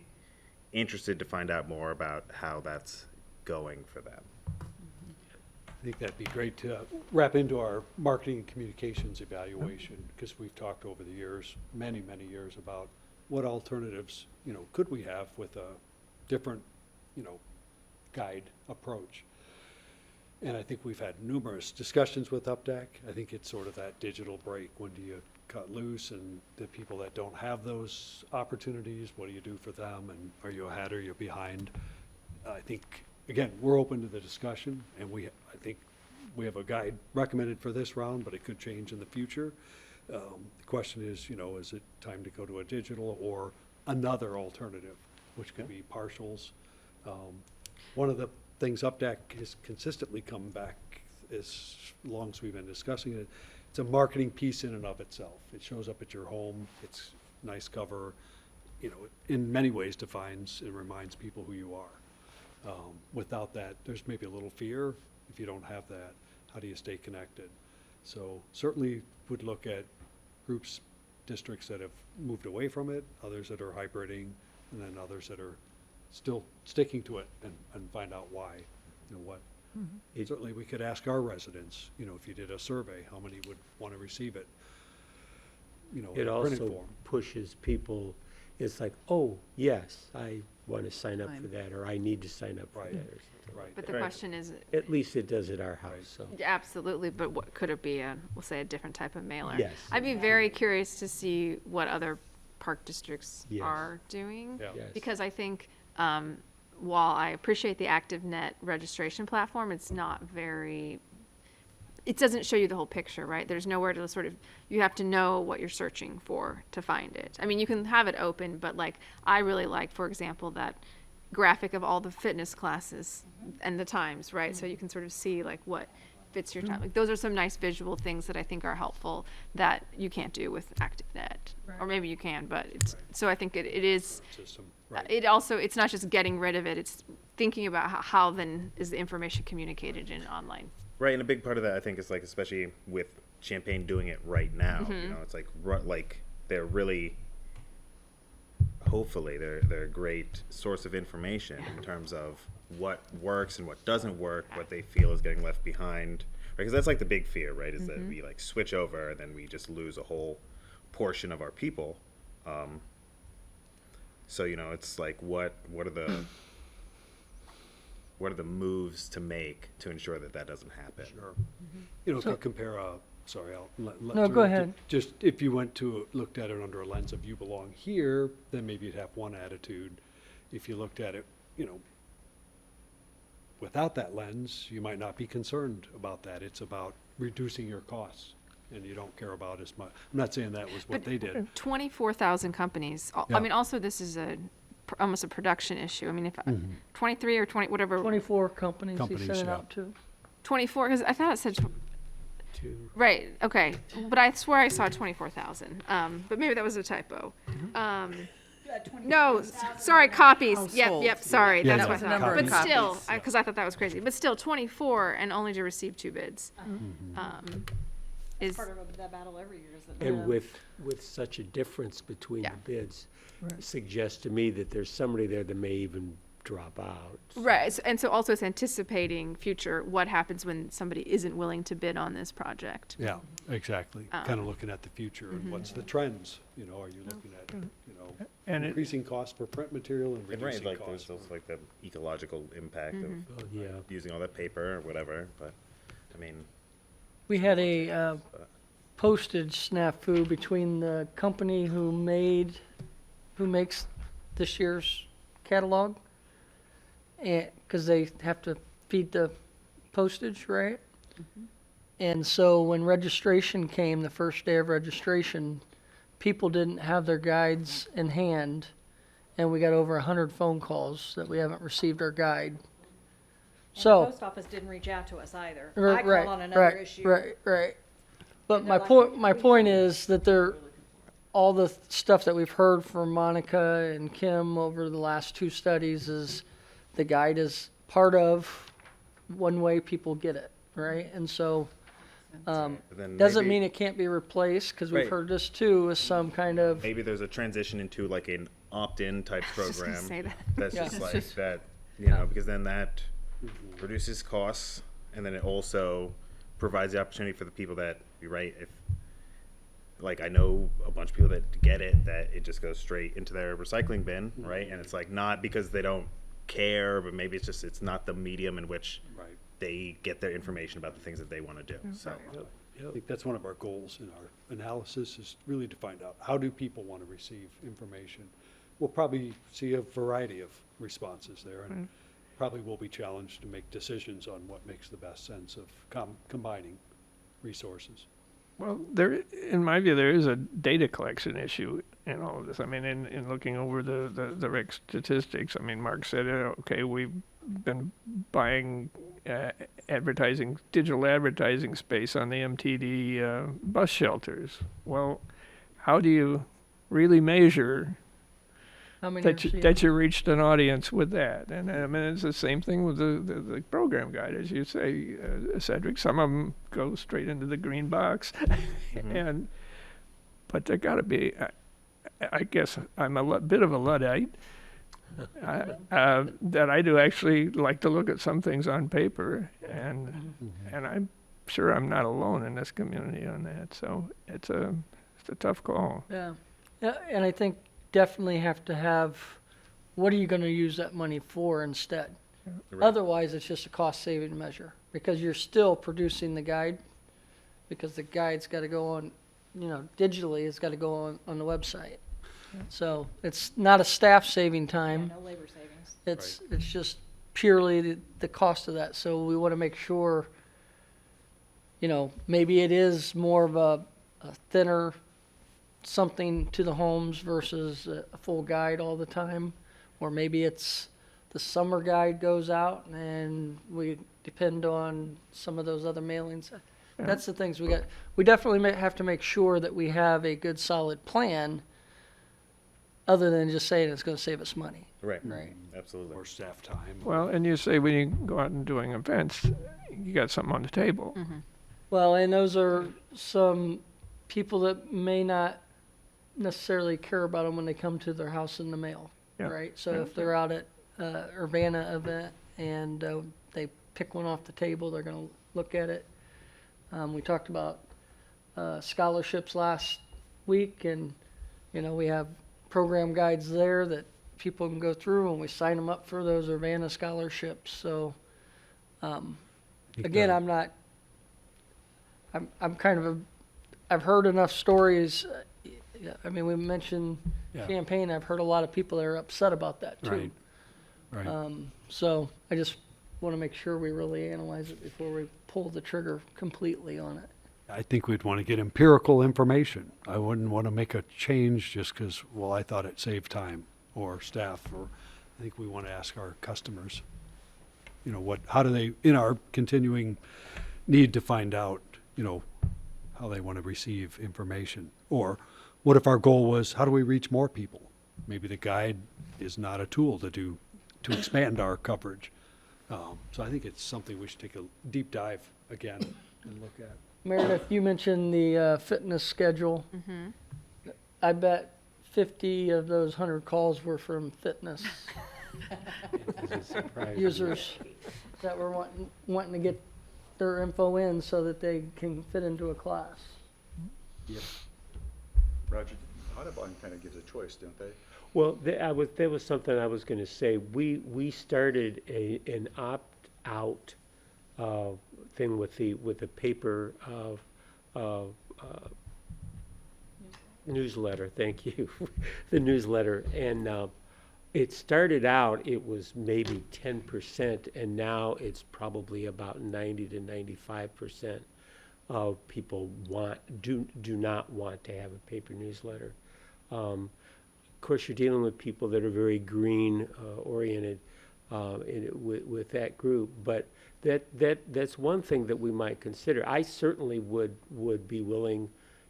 interested to find out more about how that's going for them. I think that'd be great to wrap into our marketing and communications evaluation, because we've talked over the years, many, many years, about what alternatives, could we have with a different, guide approach. And I think we've had numerous discussions with UpDeck. I think it's sort of that digital break. When do you cut loose? And the people that don't have those opportunities, what do you do for them? And are you ahead or are you behind? I think, again, we're open to the discussion, and I think we have a guide recommended for this round, but it could change in the future. The question is, is it time to go to a digital or another alternative, which could be partials? One of the things UpDeck has consistently come back as long as we've been discussing it, it's a marketing piece in and of itself. It shows up at your home, it's nice cover, in many ways defines and reminds people who you are. Without that, there's maybe a little fear. If you don't have that, how do you stay connected? So certainly would look at groups, districts that have moved away from it, others that are hybriding, and then others that are still sticking to it and find out why, what. Certainly we could ask our residents, if you did a survey, how many would want to receive it, in It a printed also form. pushes people, it's like, oh, yes, I want to sign up for that, or I need to sign up for Right. that, or something. Right. But the question is, At least it does at our house, so. absolutely, but what, could it be we'll say a different type of mailer? Yes. I'd be very curious to see what other park districts Yes. are doing. Yeah. Yes. Because I think, while I appreciate the ActiveNet registration platform, it's not very, it doesn't show you the whole picture, right? There's nowhere to sort of, you have to know what you're searching for to find it. I mean, you can have it open, but I really like, for example, that graphic of all the fitness classes and the times, right? So you can sort of see what fits your time. Those are some nice visual things that I think are helpful that you can't do with ActiveNet. Or maybe you can, but so I think it is, System, right. it's not just getting rid of it, it's thinking about how then is the information communicated in online. Right, and a big part of that, I think, is especially with Champaign doing it right now. It's they're really, hopefully, they're a great source of information in terms of what works and what doesn't work, what they feel is getting left behind. Because that's the big fear, right? Is that we switch over and then we just lose a whole portion of our people. So it's what are the what are the moves to make to ensure that that doesn't happen? Sure. If you compare sorry, I'll let No, go ahead. Just if you looked at it under a lens of you belong here, then maybe you'd have one attitude. If you looked at it, without that lens, you might not be concerned about that. It's about reducing your costs, and you don't care about as much. I'm not saying that was what they did. 24,000 companies. Yeah. I mean, also this is almost a production issue. I mean, if 23 or 20, whatever, 24 companies he Companies, sent it yeah. out to. 24, because I thought it said, Two. right, okay. But I swear I saw 24,000. But maybe that was a typo. No, sorry, copies. Yep, sorry. Yeah, That's no, what I thought. copies. But still, Copies, because I thought that was crazy. But still, 24 and only to receive 2 bids. Is Part of that battle every year, isn't it? And with such a difference between Yeah. the bids, suggests to me that there's somebody there that may even drop out. right. And so also it's anticipating future, what happens when somebody isn't willing to bid on this project. Yeah, exactly. Kind of looking at the future and what's the trends, are you looking at, And it, increasing cost for print material and And right, reducing there's costs. also the ecological impact of Oh, yeah. using all that paper or whatever. But I mean, We had a postage snafu between the company who makes this year's catalog, and because they have to feed the postage, right? And so when registration came, the first day of registration, people didn't have their guides in hand, and we got over 100 phone calls that we haven't received our guide. And the So. post office didn't reach out to us either. Right, I called on another right, issue. Right. But And my they're point, like, my "We point have is that all the stuff that we've heard from Monica and Kim over the last 2 studies is the guide is part of one way people get it, right? And so, but then doesn't maybe- mean it can't be replaced, because we've Right. heard this too, as some kind of, maybe there's a transition into an opt-in type I was just gonna program say that. that's Yeah. just that, because then that reduces costs, and then it also provides the opportunity for the people that, you're right, if I know a bunch of people that get it, that it just goes straight into their recycling bin, right? And it's not because they don't care, but maybe it's just, it's not the medium in which Right. they get their information about the things that they want to do. So I think that's one of our goals in our analysis, is really to find out, how do people want to receive information? We'll probably see a variety of responses there, and probably will be challenged to make decisions on what makes the best sense of combining resources. Well, there, in my view, there is a data collection issue in all of this. I mean, in looking over the RIC statistics, I mean, Mark said, okay, we've been buying digital advertising space on the MTD bus shelters. Well, how do you really measure How many that are seeing that you reached an audience with that? And I mean, it's the same thing with the program guide, as you say, Cedric. Some of them go straight into the green box, but there got to be. I guess I'm a bit of a Luddite. That I do actually like to look at some things on paper, and I'm sure I'm not alone in this community on that. So it's a tough call. Yeah, yeah, and I think definitely have to have, what are you gonna use that money for instead? Right. Otherwise, it's just a cost-saving measure, because you're still producing the guide, because the guide's gotta go on, digitally, it's gotta go on the website. So it's not a staff-saving time. No labor savings. It's just purely the cost of that. So we want to make sure, maybe it is more of a thinner something to the homes versus a full guide all the time. Or maybe it's the summer guide goes out and we depend on some of those other mailings. That's the things we definitely have to make sure that we have a good solid plan, other than just saying it's going to save us money. Right. Right. Absolutely. Or staff time. Well, and you say when you go out and doing events, you got something on the table. Well, and those are some people that may not necessarily care about them when they come to their house in the mail, Yeah. right? So if they're out at Urbana event and they pick one off the table, they're going to look at it. We talked about scholarships last week, and we have program guides there that people can go through, and we sign them up for those Urbana scholarships. So again, I'm kind of I've heard enough stories. I mean, we mentioned campaign. I've heard a lot of people that are upset about that too. Right. So I just want to make sure we really analyze it before we pull the trigger completely on it. I think we'd want to get empirical information. I wouldn't want to make a change just because, well, I thought it saved time or staff, or I think we want to ask our customers, how do they, in our continuing need to find out, how they want to receive information? Or what if our goal was, how do we reach more people? Maybe the guide is not a tool to expand our coverage. So I think it's something we should take a deep dive again and look at. Meredith, you mentioned the fitness schedule. I bet 50 of those 100 calls were from fitness users that were wanting to get their info in so that they can fit into a class. Yep. Roger, Audubon kind of gives a choice, don't they? Well, that was something I was going to say. We started an opt-out thing with the paper newsletter. Thank you, the newsletter. And it started out, it was maybe 10%, and now it's probably about 90 to 95% of people do not want to have a paper newsletter. Of course, you're dealing with people that are very green oriented with that group, but that's one thing that we might consider. I certainly would be willing,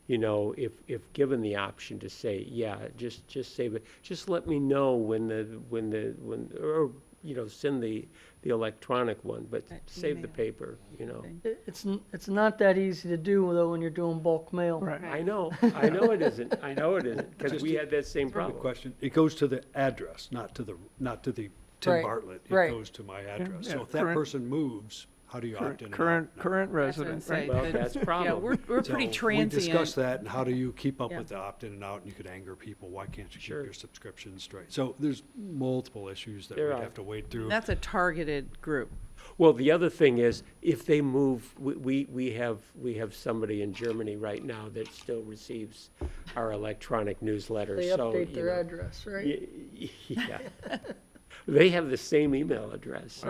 if given the option, to say, yeah, just save it. Just let me know or send the electronic one, but save the paper. It's not that easy to do though when you're doing bulk mail. Right. I know it isn't, because we had that same Good problem. question. It goes to the address, not to the Tim Right, Bartlett. It right. goes to my address. Yeah, So if that current- person moves, how do you opt in and Current out? current That's what I'm resident, saying. right? Well, that's the Yeah, problem. we're pretty So transient. we discussed that, and how do you keep up Yeah. with the opt-in and out, and you could anger people, why can't you keep Sure. your subscription straight? So there's multiple issues that There we'd are. have to wade through. That's a targeted group. Well, the other thing is, if they move, we have somebody in Germany right now that still receives our electronic newsletter. They so, update you their know, address, right? Yeah. They have the same email address.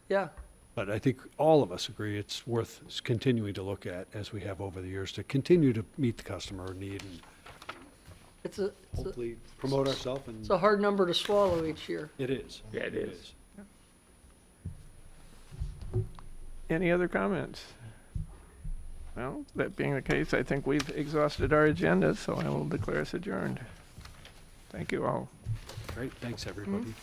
Yeah, But I think all of us agree it's worth continuing to look at, as we have over the years, to continue to meet the customer need and it's a, hopefully promote ourselves. And it's a hard number to swallow each year. it is. Yeah, it is. Any other comments? Well, that being the case, I think we've exhausted our agenda, so I will declare us adjourned. Thank you all. Great, thanks, everybody.